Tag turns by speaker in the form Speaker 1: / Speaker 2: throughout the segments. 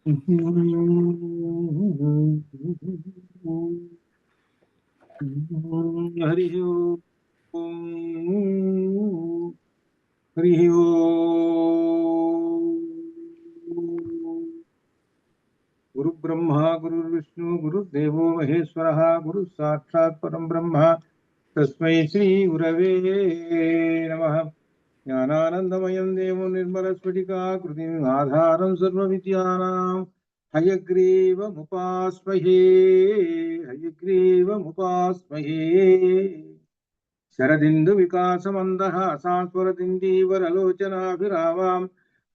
Speaker 1: హరి ఓం. హరి ఓం. గురు బ్రహ్మ గురు విష్ణు గురుదేవో మహేశ్వర గురు సాక్షాత్ పరం బ్రహ్మ తస్మై శ్రీ గురవే నమః. జ్ఞానానందమయం దేవం నిర్మలస్ఫటికాకృతిం ఆధారం సర్వవిద్యానాం హయగ్రీవముపాస్మహే. హయగ్రీవముపాస్మహే. శరదిందు వికాసమందహాసాస్వరదిందీవరలోచనాభిరావాం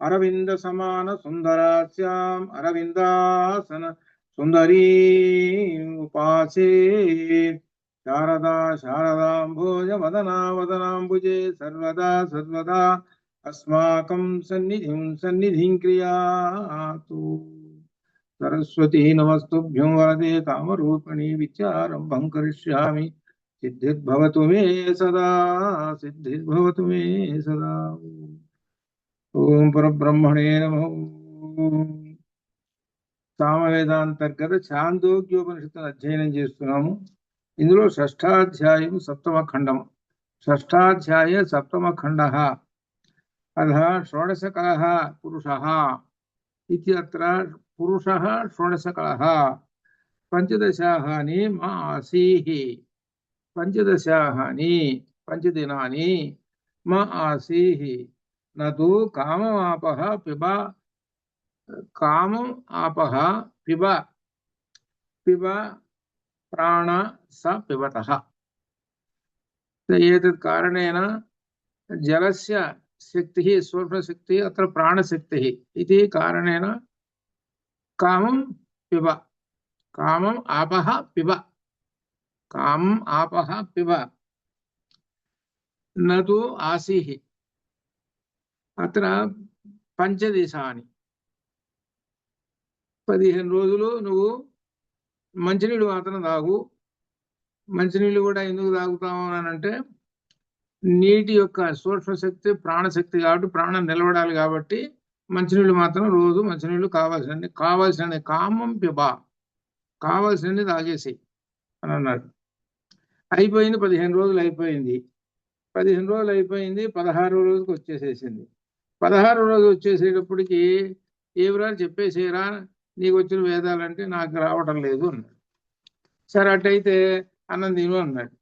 Speaker 1: అరవింద సమాన సుందరాస్యాం అరవిందాసన సుందరీం ఉపాసే. శారదా శారదాంభోజ వదనా వదనాంబుజే సర్వదా సర్వదా అస్మాకం సన్నిధిం క్రియాతు. సరస్వతీ నమస్తుభ్యం వరదే కామరూపిణి విచారంభం కరిష్యామి. సిద్ధిర్భవతు మే సదా. సిద్ధిర్భవతు మే సదా. ఓం పరబ్రహ్మణే నమః. సామవేదాంతర్గత ఛాందోగ్యోపనిషత్తును అధ్యయనం చేస్తున్నాము. ఇందులో షష్ఠాధ్యాయం సప్తమ ఖండం. షష్ఠాధ్యాయ సప్తమ ఖండ అధ షోడశకళః పురుషః ఇత్యత్ర పురుషః షోడశకళః పంచదశాహాని మా ఆసీః. పంచదశాహాని పంచదినాని మా ఆసీః నతు కామమాపః పిబ. కామం ఆపః పిబ. పిబ ప్రాణ స పిబతః. ఏతత్ కారణేన జలస్య శక్తిః సూక్ష్మశక్తిః అత్ర ప్రాణశక్తిః ఇది కారణేన కామం పిబ. కామం ఆపః పిబ. కామం ఆపః పిబ నతు ఆసీః. అత్ర పంచదిశాని 15 రోజులు నువ్వు మంచినీళ్ళు మాత్రం తాగు. మంచినీళ్ళు కూడా ఎందుకు తాగుతాము అని అంటే నీటి యొక్క సూక్ష్మశక్తి ప్రాణశక్తి కాబట్టి ప్రాణం నిలబడాలి కాబట్టి మంచినీళ్ళు మాత్రం రోజు మంచినీళ్ళు కావాల్సిన కామం పిబ. కావాల్సింది తాగేసి అని అన్నాడు. అయిపోయింది. 15 రోజులు అయిపోయింది. 15 రోజులు అయిపోయింది. 16వ రోజుకి వచ్చేసేసింది. 16వ రోజు వచ్చేసేటప్పటికి ఏవిరా చెప్పేసేరా నీకు వచ్చిన వేదాలంటే నాకు రావటం లేదు అన్నాడు. సరే అట్టయితే అన్నం తిను అన్నాడు.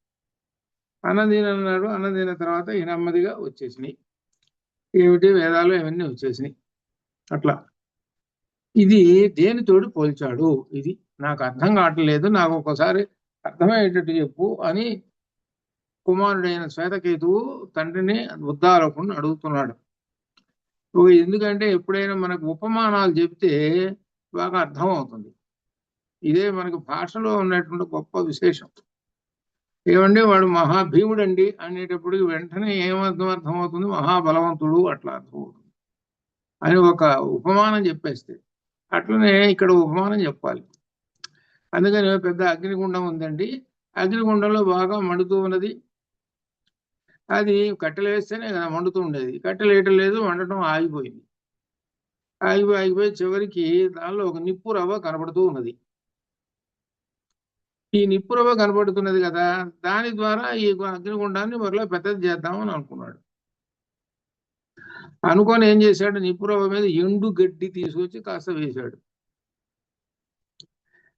Speaker 1: అన్నం తినన్నాడు. అన్నం తిన్న తర్వాత ఈ నెమ్మదిగా వచ్చేసినాయి. ఏమిటి వేదాలు ఇవన్నీ వచ్చేసినాయి. అట్లా ఇది దేనితోటి పోల్చాడు? ఇది నాకు అర్థం కావట్లేదు, నాకు ఒక్కసారి అర్థమయ్యేటట్టు చెప్పు అని కుమారుడైన శ్వేతకేతువు తండ్రిని ఉద్దాలకుని అడుగుతున్నాడు. ఎందుకంటే ఎప్పుడైనా మనకు ఉపమానాలు చెప్తే బాగా అర్థం అవుతుంది. ఇదే మనకు భాషలో ఉన్నటువంటి గొప్ప విశేషం. ఏమంటే వాడు మహాభీముడు అండి అనేటప్పటికి వెంటనే అర్థమవుతుంది? మహాబలవంతుడు అట్లా అర్థమవుతుంది అని ఒక ఉపమానం చెప్పేస్తే. అట్లనే ఇక్కడ ఉపమానం చెప్పాలి. అందుకని పెద్ద అగ్నిగుండం ఉందండి. అగ్నిగుండంలో బాగా మండుతూ ఉన్నది. అది కట్టెలు వేస్తేనే కదా మండుతూ ఉండేది. కట్టెలు వేయటం లేదు, మండటం ఆగిపోయింది. ఆగిపోయి చివరికి దానిలో ఒక నిప్పు రవ్వ కనబడుతూ ఉన్నది. ఈ నిప్పు రవ్వ కనబడుతున్నది కదా, దాని ద్వారా ఈ అగ్నిగుండాన్ని మరలా పెద్దది చేద్దామని అనుకున్నాడు. అనుకొని ఏం చేశాడు? నిప్పు రవ్వ మీద ఎండు గడ్డి తీసుకొచ్చి కాస్త వేశాడు.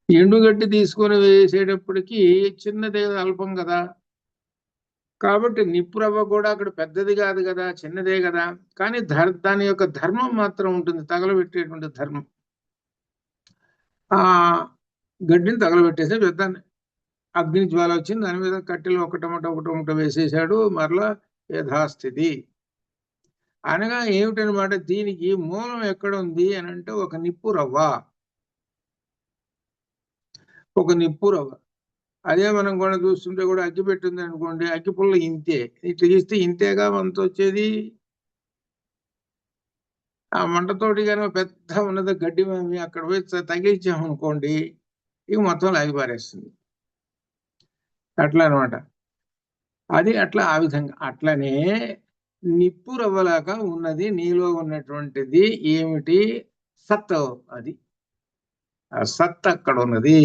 Speaker 1: ఎండుగడ్డి తీసుకొని వేసేటప్పటికి చిన్నదే అల్పం కదా, కాబట్టి నిప్పు రవ్వ కూడా అక్కడ పెద్దది కాదు కదా, చిన్నదే కదా. కానీ దాని యొక్క ధర్మం మాత్రం ఉంటుంది, తగలబెట్టేటువంటి ధర్మం. ఆ గడ్డిని తగలబెట్టేసి పెద్ద అగ్ని జ్వాల వచ్చింది. దాని మీద కట్టెలు ఒకటొమట వేసేసాడు. మరలా యథాస్థితి అనగా ఏమిటనమాట, దీనికి మూలం ఎక్కడ ఉంది అని అంటే ఒక నిప్పు రవ్వ. ఒక నిప్పు రవ్వ. అదే మనం కూడా చూస్తుంటే కూడా అగ్గి పెట్టింది అనుకోండి, అగ్గి పుల్ల ఇంతే, ఇట్లా తీస్తే ఇంతేగా మనతో వచ్చేది. ఆ మంటతోటి కనుక పెద్ద ఉన్నది గడ్డి మేము అక్కడ పోయి తగిలించామనుకోండి, ఇక మొత్తం లాగిపారేస్తుంది. అట్లా అనమాట. అది అట్లా ఆ విధంగా. అట్లనే నిప్పు రవ్వలాగా ఉన్నది నీలో ఉన్నటువంటిది ఏమిటి? సత్. అది ఆ సత్ అక్కడ ఉన్నది.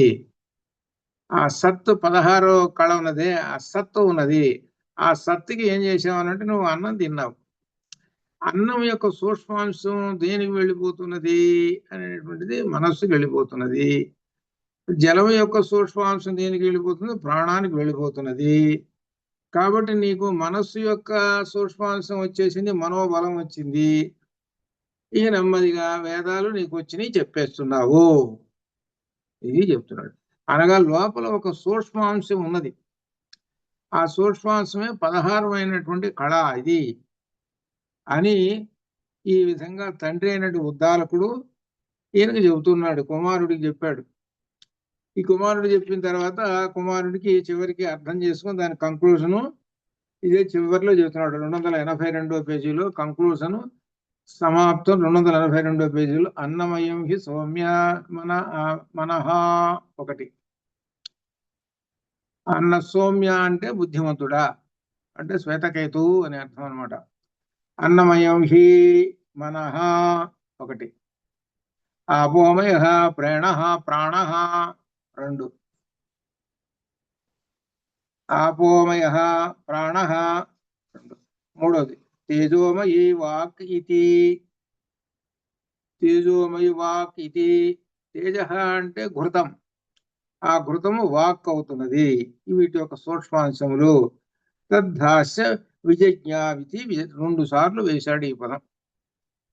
Speaker 1: ఆ సత్తు 16వ కళ ఉన్నది, ఆ సత్తు ఉన్నది. ఆ సత్తుకి ఏం చేసావనంటే నువ్వు అన్నం తిన్నావు. అన్నం యొక్క సూక్ష్మాంశం దేనికి వెళ్ళిపోతున్నది అనేటువంటిది మనస్సుకి వెళ్ళిపోతున్నది. జలం యొక్క సూక్ష్మాంశం దేనికి వెళ్ళిపోతుంది? ప్రాణానికి వెళ్ళిపోతున్నది. కాబట్టి నీకు మనస్సు యొక్క సూక్ష్మాంశం వచ్చేసింది, మనోబలం వచ్చింది. ఇక నెమ్మదిగా వేదాలు నీకు వచ్చినాయి చెప్పేస్తున్నావు. ఇది చెప్తున్నాడు. అనగా లోపల ఒక సూక్ష్మాంశం ఉన్నది. ఆ సూక్ష్మాంశమే 16మైనటువంటి కళ ఇది అని ఈ విధంగా తండ్రి అయినటువంటి ఉద్దాలకుడు ఈయనకు చెబుతున్నాడు, కుమారుడికి చెప్పాడు. ఈ కుమారుడు చెప్పిన తర్వాత కుమారుడికి చివరికి అర్థం చేసుకుని దాని కంక్లూజను ఇదే చివరిలో చెబుతున్నాడు. 282వ పేజీలో కంక్లూజన్ సమాప్తం. 282వ పేజీలో అన్నమయం హి సౌమ్య మనహ ఒకటి. అన్న సౌమ్య అంటే బుద్ధిమంతుడా, అంటే శ్వేతకేతువు అని అర్థం అనమాట. అన్నమయం హి మనః ఒకటి. ఆపోమయ ప్రేణ ప్రాణ రెండు. ఆపోమయ ప్రాణ రెండు. మూడోది తేజోమయీ వాక్ ఇది. తేజోమయి వాక్ ఇది. తేజ అంటే ఘృతం, ఆ ఘృతము వాక్ అవుతున్నది. వీటి యొక్క సూక్ష్మాంశములు. తద్ధాస్య విజజ్ఞావితి. 2 సార్లు వేశాడు ఈ పదం.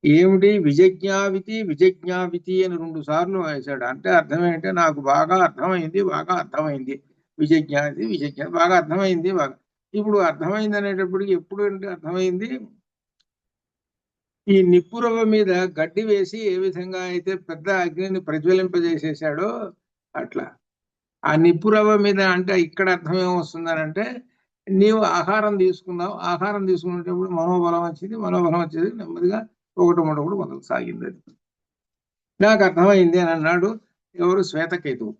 Speaker 1: ఏమిటి విజజ్ఞావితి? విజజ్ఞావితి అని 2 సార్లు వేశాడు. అంటే అర్థం ఏంటంటే నాకు బాగా అర్థమైంది, బాగా అర్థమైంది. విజజ్ఞావితి, విజజ్ఞా బాగా అర్థమైంది, బాగా. ఇప్పుడు అర్థమైంది అనేటప్పటికి ఎప్పుడు అంటే అర్థమైంది, ఈ నిప్పురవ్వ మీద గడ్డి వేసి ఏ విధంగా అయితే పెద్ద అగ్నిని ప్రజ్వలింపజేసేసాడో అట్లా ఆ నిప్పురవ్వ మీద. అంటే ఇక్కడ అర్థం ఏమొస్తుందనంటే నీవు ఆహారం తీసుకున్నావు, ఆహారం తీసుకునేటప్పుడు మనోబలం వచ్చింది, మనోబలం వచ్చేది నెమ్మదిగా ఒకటి మొదలు సాగింది. అది నాకు అర్థమైంది అని అన్నాడు ఎవరు? శ్వేతకేతువు.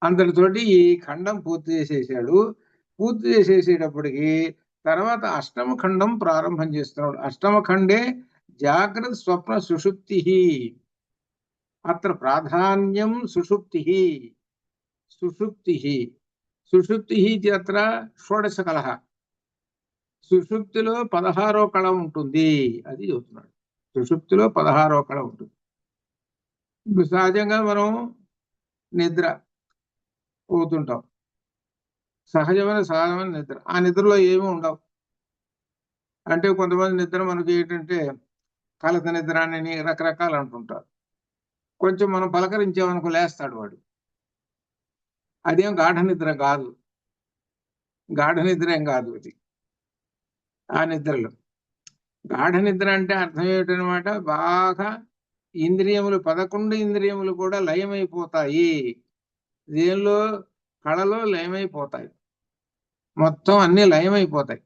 Speaker 1: అంతటితోటి ఈ ఖండం పూర్తి చేసేసాడు. పూర్తి చేసేసేటప్పటికి తర్వాత అష్టమ ఖండం ప్రారంభం చేస్తున్నాడు. అష్టమ ఖండే జాగ్రత్త స్వప్న సుషుప్తి. అత్ర ప్రాధాన్యం సుషుప్తి. సుషుప్తి సుషుప్తి అత్ర షోడశ కళ. సుషుప్తిలో 16వ కళ ఉంటుంది, అది చెబుతున్నాడు. సుషుప్తిలో 16వ కళ ఉంటుంది. సహజంగా మనం నిద్ర పోతుంటాం, సహజమైన నిద్ర. ఆ నిద్రలో ఏమీ ఉండవు. అంటే కొంతమంది నిద్ర మనకి ఏంటంటే కలత నిద్ర అని రకరకాలు అంటుంటారు. కొంచెం మనం పలకరించామనుకో లేస్తాడు వాడు. అదేం గాఢ నిద్ర కాదు, గాఢ నిద్ర ఏం కాదు అది. ఆ నిద్రలో గాఢ నిద్ర అంటే అర్థం ఏమిటనమాట, బాగా ఇంద్రియములు 11 ఇంద్రియములు కూడా లయమైపోతాయి. దేనిలో? కళలో లయమైపోతాయి. మొత్తం అన్ని లయమైపోతాయి.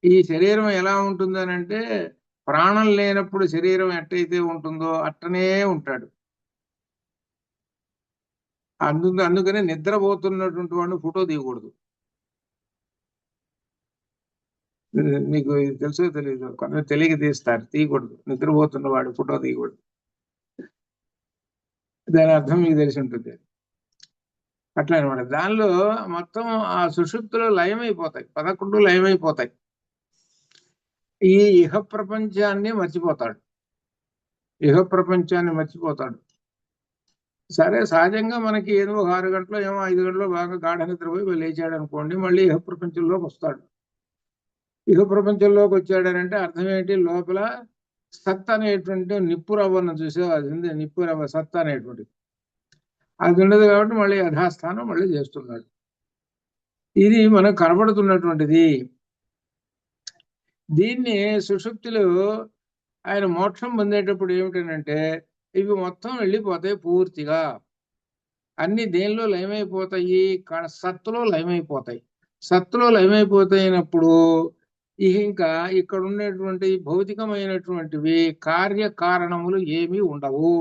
Speaker 1: ఈ శరీరం ఎలా ఉంటుందనంటే ప్రాణం లేనప్పుడు శరీరం ఎట్టయితే ఉంటుందో అట్టనే ఉంటాడు. అందుకనే నిద్రపోతున్నటువంటి వాడిని ఫోటో తీయకూడదు. మీకు తెలుసో తెలియదు, కొంత తెలియక తీస్తారు, తీయకూడదు. నిద్రపోతున్న వాడు ఫోటో తీయకూడదు. దాని అర్థం మీకు తెలిసి ఉంటుంది. అట్లా అనమాట. దానిలో మొత్తం ఆ సుషుప్తిలో లయమైపోతాయి, 11 లయమైపోతాయి. ఈ ఇహ ప్రపంచాన్ని మర్చిపోతాడు, ఇహ ప్రపంచాన్ని మర్చిపోతాడు. సరే సహజంగా మనకి ఏదో 6 గంటలో ఏమో 5 గంటలో బాగా గాఢ నిద్రపోయి లేచాడు అనుకోండి, మళ్ళీ ఇహ ప్రపంచంలోకి వస్తాడు. ఇహ ప్రపంచంలోకి వచ్చాడనంటే అర్థం ఏంటి? లోపల సత్ అనేటువంటి నిప్పు రవ్వను చూసే అది ఉంది, నిప్పు రవ్వ సత్ అనేటువంటి అది ఉండదు. కాబట్టి మళ్ళీ యథాస్థానం మళ్ళీ చేస్తున్నాడు. ఇది మనకు కనబడుతున్నటువంటిది. దీన్ని సుషుప్తిలో ఆయన మోక్షం పొందేటప్పుడు ఏమిటనంటే ఇవి మొత్తం వెళ్ళిపోతాయి పూర్తిగా. అన్ని దేనిలో లయమైపోతాయి? సత్తులో లయమైపోతాయి. సత్తులో లయమైపోతాయినప్పుడు ఇంకా ఇక్కడ ఉండేటువంటి భౌతికమైనటువంటివి కార్యకారణములు ఏమీ ఉండవు.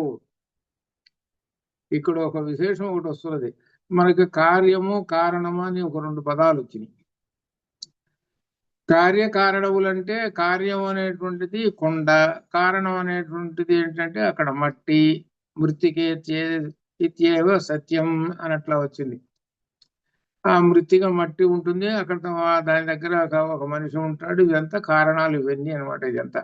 Speaker 1: ఇక్కడ ఒక విశేషం ఒకటి వస్తున్నది. మనకి కార్యము కారణము అని ఒక 2 పదాలు వచ్చినాయి. కార్యకారణములంటే కార్యం అనేటువంటిది కొండ, కారణం అనేటువంటిది ఏంటంటే అక్కడ మట్టి, మృత్తికే ఇత్యేవ సత్యం అన్నట్లా వచ్చింది. ఆ మృత్తిక మట్టి ఉంటుంది, అక్కడ దాని దగ్గర ఒక మనిషి ఉంటాడు. ఇదంతా కారణాలు ఇవన్నీ అనమాట. ఇదంతా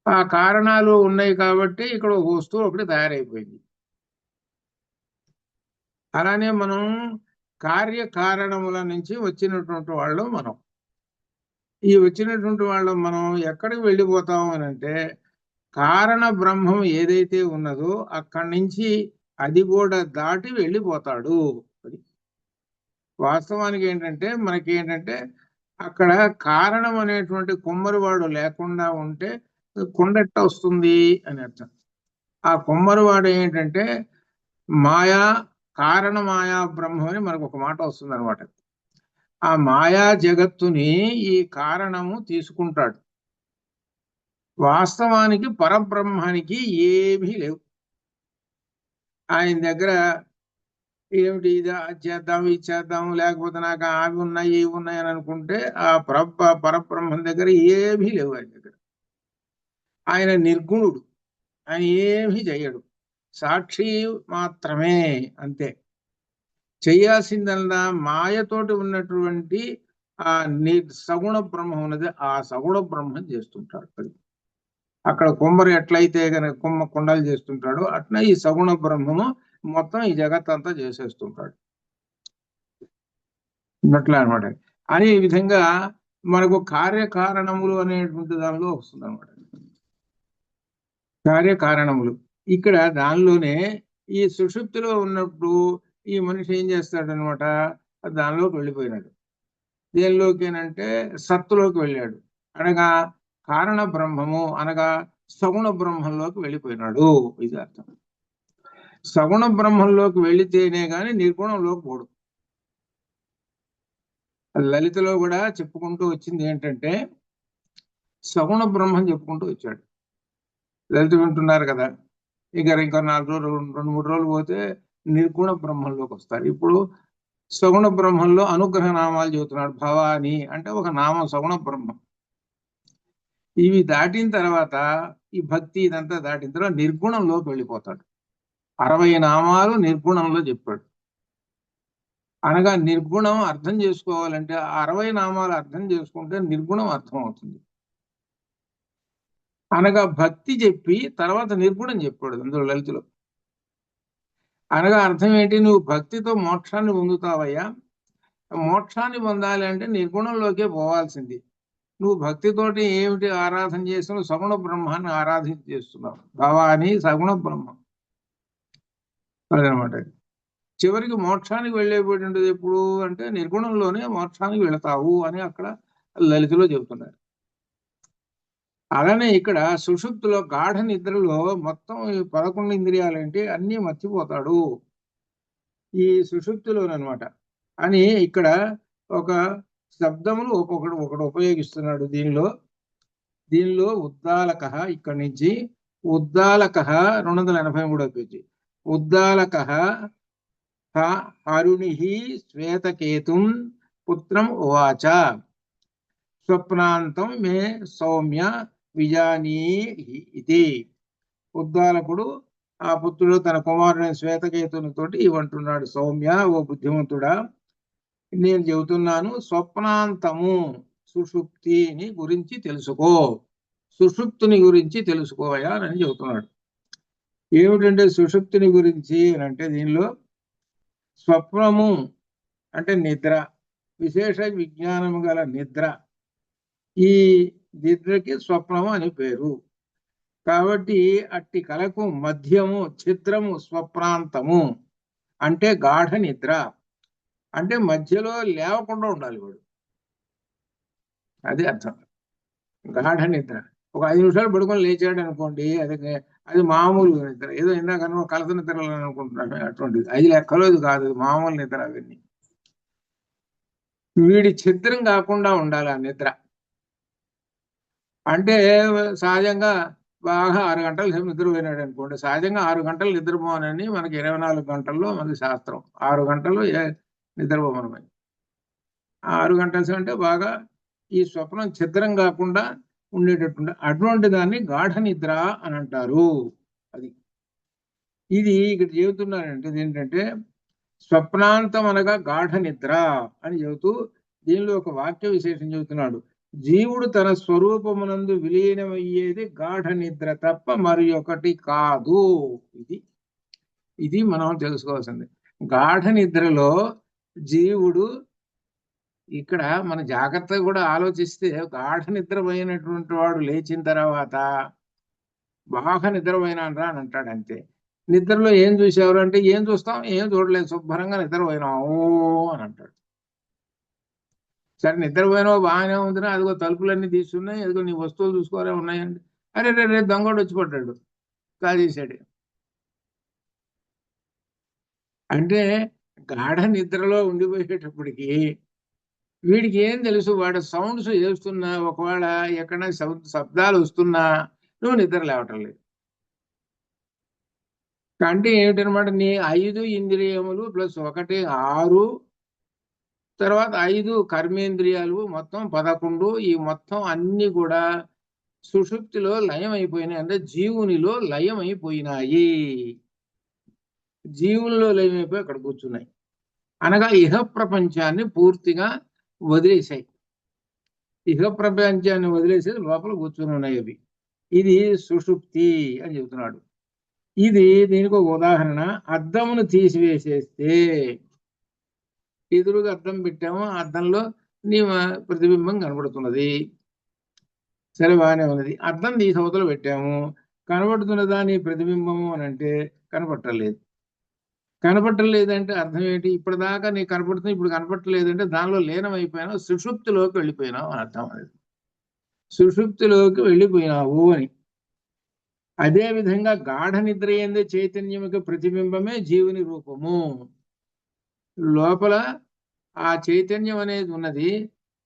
Speaker 1: ఆ కారణాలు ఉన్నాయి కాబట్టి ఇక్కడ ఒక వస్తువు ఒకటి తయారైపోయింది. అలానే మనం కార్యకారణముల నుంచి వచ్చినటువంటి వాళ్ళం మనం. ఈ వచ్చినటువంటి వాళ్ళం మనం ఎక్కడికి వెళ్ళిపోతాం అని అంటే, కారణ బ్రహ్మం ఏదైతే ఉన్నదో అక్కడి నుంచి అది కూడా దాటి వెళ్ళిపోతాడు. అది వాస్తవానికి ఏంటంటే, మనకి ఏంటంటే అక్కడ కారణం అనేటువంటి కుమ్మరివాడు లేకుండా ఉంటే కొండెట్ట వస్తుంది అని అర్థం. ఆ కుమ్మరివాడు ఏంటంటే మాయా కారణ మాయా బ్రహ్మం అని మనకు ఒక మాట వస్తుంది అనమాట. ఆ మాయా జగత్తుని ఈ కారణము తీసుకుంటాడు. వాస్తవానికి పరబ్రహ్మానికి ఏమీ లేవు. ఆయన దగ్గర ఏమిటి ఇది చేద్దాం ఇది చేద్దాం, లేకపోతే నాకు అవి ఉన్నాయి ఇవి ఉన్నాయి అని అనుకుంటే ఆ పరబ్రహ్మం దగ్గర ఏమీ లేవు. ఆయన దగ్గర ఆయన నిర్గుణుడు, ఆయన ఏమీ చెయ్యడు, సాక్షి మాత్రమే, అంతే. చేయాల్సిందల్లా మాయతోటి ఉన్నటువంటి ఆ సగుణ బ్రహ్మం ఉన్నది, ఆ సగుణ బ్రహ్మం చేస్తుంటాడు. అది అక్కడ కుమ్మరి ఎట్లయితే కనుక కుండలు చేస్తుంటాడో అట్లా ఈ సగుణ బ్రహ్మము మొత్తం ఈ జగత్ అంతా చేసేస్తుంటాడు అట్లా అనమాట. అనే విధంగా మనకు కార్యకారణములు అనేటువంటి దానిలో వస్తుంది అనమాట. కార్యకారణములు ఇక్కడ దానిలోనే ఈ సుషుప్తిలో ఉన్నప్పుడు ఈ మనిషి ఏం చేస్తాడనమాట, దానిలోకి వెళ్ళిపోయినాడు. దేనిలోకేనంటే సత్తులోకి వెళ్ళాడు, అనగా కారణ బ్రహ్మము అనగా సగుణ బ్రహ్మంలోకి వెళ్ళిపోయినాడు. ఇది అర్థం. సగుణ బ్రహ్మంలోకి వెళితేనే గాని నిర్గుణంలోకి పోడు. లలితలో కూడా చెప్పుకుంటూ వచ్చింది ఏంటంటే సగుణ బ్రహ్మం చెప్పుకుంటూ వచ్చాడు. లలిత వింటున్నారు కదా, ఇంకా 4 రోజులు 2-3 రోజులు పోతే నిర్గుణ బ్రహ్మంలోకి వస్తారు. ఇప్పుడు సగుణ బ్రహ్మంలో అనుగ్రహ నామాలు చెబుతున్నాడు. భవాని అంటే ఒక నామం సగుణ బ్రహ్మం. ఇవి దాటిన తర్వాత ఈ భక్తి ఇదంతా దాటిన తర్వాత నిర్గుణంలోకి వెళ్ళిపోతాడు. 60 నామాలు నిర్గుణంలో చెప్పాడు. అనగా నిర్గుణం అర్థం చేసుకోవాలంటే 60 నామాలు అర్థం చేసుకుంటే నిర్గుణం అర్థం అవుతుంది. అనగా భక్తి చెప్పి తర్వాత నిర్గుణం చెప్పాడు అందులో లలితలో. అనగా అర్థం ఏంటి, నువ్వు భక్తితో మోక్షాన్ని పొందుతావయ్యా, మోక్షాన్ని పొందాలి అంటే నిర్గుణంలోకే పోవాల్సింది. నువ్వు భక్తితోటి ఏమిటి ఆరాధన చేస్తున్నావు, సగుణ బ్రహ్మాన్ని ఆరాధన చేస్తున్నావు. భవాని సగుణ బ్రహ్మం అదనమాట. చివరికి మోక్షానికి వెళ్ళేటువంటిది ఎప్పుడు అంటే నిర్గుణంలోనే మోక్షానికి వెళతావు అని అక్కడ లలితలో చెబుతున్నారు. అలానే ఇక్కడ సుషుప్తిలో గాఢ నిద్రలో మొత్తం 11 ఇంద్రియాలంటే అన్నీ మర్చిపోతాడు ఈ సుషుప్తిలోనమాట అని ఇక్కడ ఒక శబ్దములు ఒకటి ఉపయోగిస్తున్నాడు. దీనిలో ఉద్దాలక, ఇక్కడి నుంచి ఉద్దాలక 283వ పేజీ. ఉద్దాలక హరుణి శ్వేతకేతుం పుత్రం ఉవాచ స్వప్నాంతం మే సౌమ్య విజానీహి ఇది. ఉద్దాలకుడు ఆ పుత్రుడు తన కుమారుడైన శ్వేతకేతునితోటి ఇవంటున్నాడు, సౌమ్య ఓ బుద్ధిమంతుడా, నేను చెబుతున్నాను స్వప్నాంతము సుషుప్తిని గురించి తెలుసుకో, సుషుప్తిని గురించి తెలుసుకోవయా అని చెబుతున్నాడు. ఏమిటంటే సుషుప్తిని గురించి అంటే దీనిలో స్వప్నము అంటే నిద్ర, విశేష విజ్ఞానము గల నిద్ర. ఈ నిద్రకి స్వప్నము అని పేరు. కాబట్టి అట్టి కలకు మధ్యము చిత్రము స్వప్నాంతము అంటే గాఢ నిద్ర. అంటే మధ్యలో లేవకుండా ఉండాలి వాడు, అది అర్థం. గాఢ నిద్ర ఒక 5 నిమిషాలు పడుకొని లేచాడు అనుకోండి, అది మామూలు నిద్ర. ఏదో ఇందాక కలస నిద్రలు అనుకుంటున్నాను, అటువంటిది 5 లెక్కలో ఇది కాదు, మామూలు నిద్ర. అవన్నీ వీడి చిత్రం కాకుండా ఉండాలి ఆ నిద్ర. అంటే సహజంగా బాగా 6 గంటలు నిద్రపోయినాడు అనుకోండి, సహజంగా 6 గంటలు నిద్రపోనని మనకి 24 గంటల్లో మనకి శాస్త్రం. 6 గంటలు నిద్రపోమనమని. 6 గంటలు అంటే బాగా ఈ స్వప్నం ఛిద్రం కాకుండా ఉండేటట్టు, అటువంటి దాన్ని గాఢ నిద్ర అని అంటారు. అది ఇది ఇక్కడ చెబుతున్నారంటే ఏంటంటే స్వప్నాంతం అనగా గాఢ నిద్ర అని చెబుతూ దీనిలో ఒక వాక్య విశేషం చెబుతున్నాడు. జీవుడు తన స్వరూపమునందు విలీనమయ్యేది గాఢ నిద్ర తప్ప మరి ఒకటి కాదు. ఇది ఇది మనం తెలుసుకోవాల్సింది. గాఢ నిద్రలో జీవుడు, ఇక్కడ మన జాగ్రత్తగా కూడా ఆలోచిస్తే గాఢ నిద్రపోయినటువంటి వాడు లేచిన తర్వాత బాగా నిద్రపోయినాను అని అంటాడు అంతే. నిద్రలో ఏం చూసేవారు అంటే ఏం చూస్తాం, ఏం చూడలేదు, శుభ్రంగా నిద్రపోయినాము అని అంటాడు. సరే నిద్రపోయినావు బాగానే ఉందినా, అదిగో తలుపులన్నీ తీసుకున్నాయి, అదిగో నీ వస్తువులు చూసుకోవాలే ఉన్నాయండి, అరే రే రే దొంగడు వచ్చి పడ్డాడు, కాజేశాడు. అంటే గాఢ నిద్రలో ఉండిపోయేటప్పటికి వీడికి ఏం తెలుసు, వాడు సౌండ్స్ చేస్తున్నా, ఒకవేళ ఎక్కడ శబ్దాలు వస్తున్నా నువ్వు నిద్ర లేవటం లేదు. అంటే ఏమిటనమాట, నీ 5 ఇంద్రియములు ప్లస్ 1 6, తర్వాత 5 కర్మేంద్రియాలు మొత్తం 11, ఈ మొత్తం అన్ని కూడా సుషుప్తిలో లయం అయిపోయినాయి. అంటే జీవునిలో లయం అయిపోయినాయి, జీవుల్లో లయం అయిపోయి అక్కడ కూర్చున్నాయి. అనగా ఇహ ప్రపంచాన్ని పూర్తిగా వదిలేశాయి. ఇహ ప్రపంచాన్ని వదిలేసి లోపల కూర్చుని ఉన్నాయి అవి. ఇది సుషుప్తి అని చెబుతున్నాడు. ఇది దీనికి ఒక ఉదాహరణ. అద్దమును తీసివేసేస్తే, ఎదురుగా అద్దం పెట్టాము, అద్దంలో నీ ప్రతిబింబం కనబడుతున్నది, సరే బాగానే ఉన్నది. అద్దం తీసి అవతల పెట్టాము, కనబడుతున్నదా నీ ప్రతిబింబము అని అంటే కనపట్టలేదు. కనపట్టలేదంటే అర్థం ఏంటి, ఇప్పటిదాకా నీకు కనపడుతుంది, ఇప్పుడు కనపట్టలేదంటే దానిలో లీనమైపోయినావు, సుషుప్తిలోకి వెళ్ళిపోయినావు అని అర్థం. అనేది సుషుప్తిలోకి వెళ్ళిపోయినావు అని. అదే విధంగా గాఢ నిద్ర ఏందే చైతన్యముకి ప్రతిబింబమే జీవుని రూపము. లోపల ఆ చైతన్యం అనేది ఉన్నది.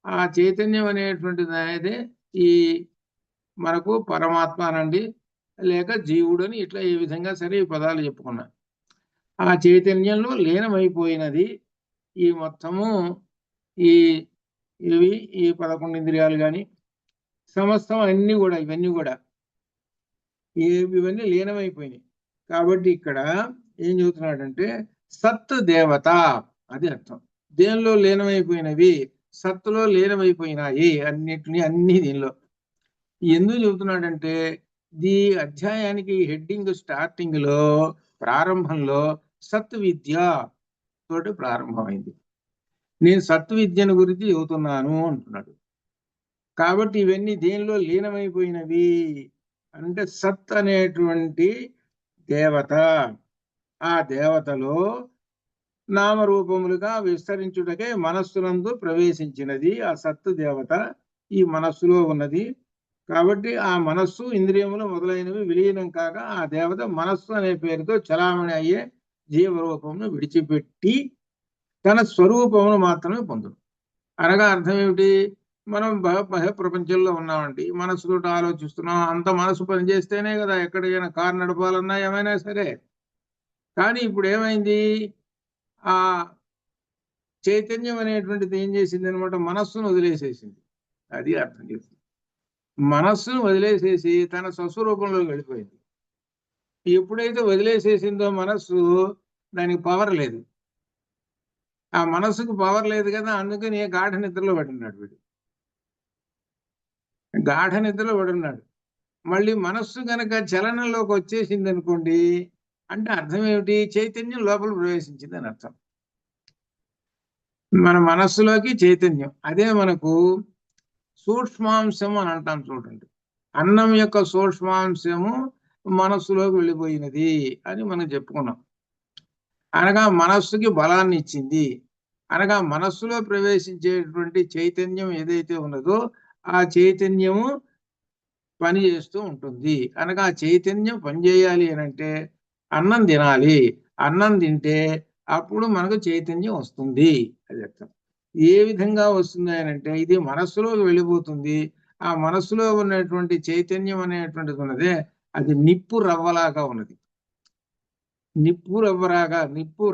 Speaker 1: ఆ చైతన్యం అనేటువంటిది అనేది ఈ మనకు పరమాత్మ అనండి, లేక జీవుడు అని, ఇట్లా ఏ విధంగా సరే ఈ పదాలు చెప్పుకున్నా. ఆ చైతన్యంలో లీనమైపోయినది ఈ మొత్తము, ఈ ఇవి ఈ 11 ఇంద్రియాలు కానీ సమస్తం అన్ని కూడా, ఇవన్నీ కూడా ఇవన్నీ లీనమైపోయినాయి. కాబట్టి ఇక్కడ ఏం చెబుతున్నాడంటే సత్ దేవత, అది అర్థం. దేనిలో లీనమైపోయినవి, సత్తులో లీనమైపోయినాయి అన్నిటిని, అన్ని దీనిలో. ఎందుకు చెబుతున్నాడంటే ఈ అధ్యాయానికి హెడ్డింగ్ స్టార్టింగ్ లో, ప్రారంభంలో సత్ విద్య తోటి ప్రారంభమైంది. నేను సత్ విద్యను గురించి చెబుతున్నాను అంటున్నాడు. కాబట్టి ఇవన్నీ దేనిలో లీనమైపోయినవి అంటే సత్ అనేటువంటి దేవత, ఆ దేవతలో నామరూపములుగా విస్తరించుటకే మనస్సునందు ప్రవేశించినది. ఆ సత్తు దేవత ఈ మనస్సులో ఉన్నది. కాబట్టి ఆ మనస్సు ఇంద్రియములు మొదలైనవి విలీనం కాగా ఆ దేవత మనస్సు అనే పేరుతో చలామణి అయ్యే జీవరూపమును విడిచిపెట్టి తన స్వరూపమును మాత్రమే పొందును. అనగా అర్థం ఏమిటి, మనం బహ ప్రపంచంలో ఉన్నామండి, మనస్సుతో ఆలోచిస్తున్నాం, అంత మనసు పనిచేస్తేనే కదా ఎక్కడికైనా కారు నడపాలన్నా ఏమైనా సరే. కానీ ఇప్పుడు ఏమైంది, ఆ చైతన్యం అనేటువంటిది ఏం చేసింది అనమాట, మనస్సును వదిలేసేసింది. అది అర్థం చేసింది. మనస్సును వదిలేసేసి తన స్వస్వరూపంలోకి వెళ్ళిపోయింది. ఎప్పుడైతే వదిలేసేసిందో మనస్సు, దానికి పవర్ లేదు. ఆ మనస్సుకు పవర్ లేదు కదా, అందుకని గాఢ నిద్రలో పడున్నాడు వీడు. గాఢ నిద్రలో పడున్నాడు. మళ్ళీ మనస్సు గనక చలనంలోకి వచ్చేసింది అనుకోండి, అంటే అర్థం ఏమిటి, చైతన్యం లోపల ప్రవేశించింది అని అర్థం. మన మనస్సులోకి చైతన్యం, అదే మనకు సూక్ష్మాంశం అని అంటాం చూడండి. అన్నం యొక్క సూక్ష్మాంశము మనస్సులోకి వెళ్ళిపోయినది అని మనం చెప్పుకున్నాం. అనగా మనస్సుకి బలాన్ని ఇచ్చింది. అనగా మనస్సులో ప్రవేశించేటువంటి చైతన్యం ఏదైతే ఉన్నదో ఆ చైతన్యము పని చేస్తూ ఉంటుంది. అనగా ఆ చైతన్యం పనిచేయాలి అని అంటే అన్నం తినాలి. అన్నం తింటే అప్పుడు మనకు చైతన్యం వస్తుంది. అది అర్థం. ఏ విధంగా వస్తుంది అని అంటే ఇది మనస్సులోకి వెళ్ళిపోతుంది. ఆ మనస్సులో ఉన్నటువంటి చైతన్యం అనేటువంటిది ఉన్నదే, అది నిప్పు రవ్వలాగా ఉన్నది. నిప్పు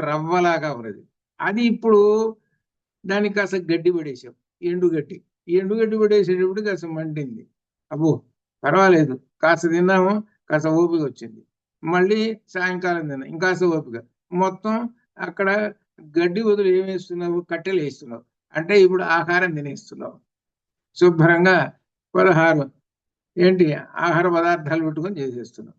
Speaker 1: రవ్వలాగా ఉన్నది. అది ఇప్పుడు దానికి కాస్త గడ్డి పడేసాం, ఎండుగడ్డి. ఎండుగడ్డి పడేసేటప్పుడు కాస్త మండింది. అబ్బో పర్వాలేదు, కాస్త తిన్నాము, కాస్త ఓపిక వచ్చింది. మళ్ళీ సాయంకాలం తిన్నావు, ఇంకాస్త ఓపిక. మొత్తం అక్కడ గడ్డి వదులు ఏం వేస్తున్నావు, కట్టెలు వేస్తున్నావు. అంటే ఇప్పుడు ఆహారం తినేస్తున్నావు. శుభ్రంగా 16 ఏంటి ఆహార పదార్థాలు పెట్టుకొని చేసేస్తున్నాం.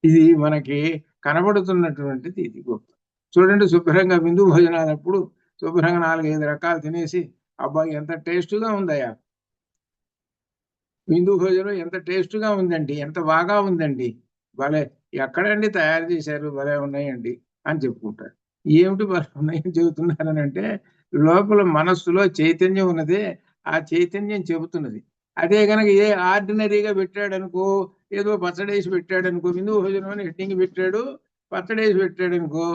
Speaker 1: ఇది మనకి కనబడుతున్నటువంటిది. ఇది గొప్ప. చూడండి, శుభ్రంగా విందు భోజనాలప్పుడు శుభ్రంగా 4-5 రకాలు తినేసి, అబ్బాయి ఎంత టేస్ట్గా ఉందయ్యా, విందు భోజనం ఎంత టేస్ట్గా ఉందండి, ఎంత బాగా ఉందండి, భలే ఎక్కడండి తయారు చేశారు, భలే ఉన్నాయండి అని చెప్పుకుంటారు. ఏమిటి భలే ఉన్నాయని చెబుతున్నారని అంటే, లోపల మనస్సులో చైతన్యం ఉన్నదే, ఆ చైతన్యం చెబుతున్నది. అదే కనుక ఏ ఆర్డినరీగా పెట్టాడనుకో, ఏదో పచ్చడేసి పెట్టాడనుకో, విందు భోజనం అని హెడ్డింగ్ పెట్టాడు, పచ్చడేసి పెట్టాడనుకో,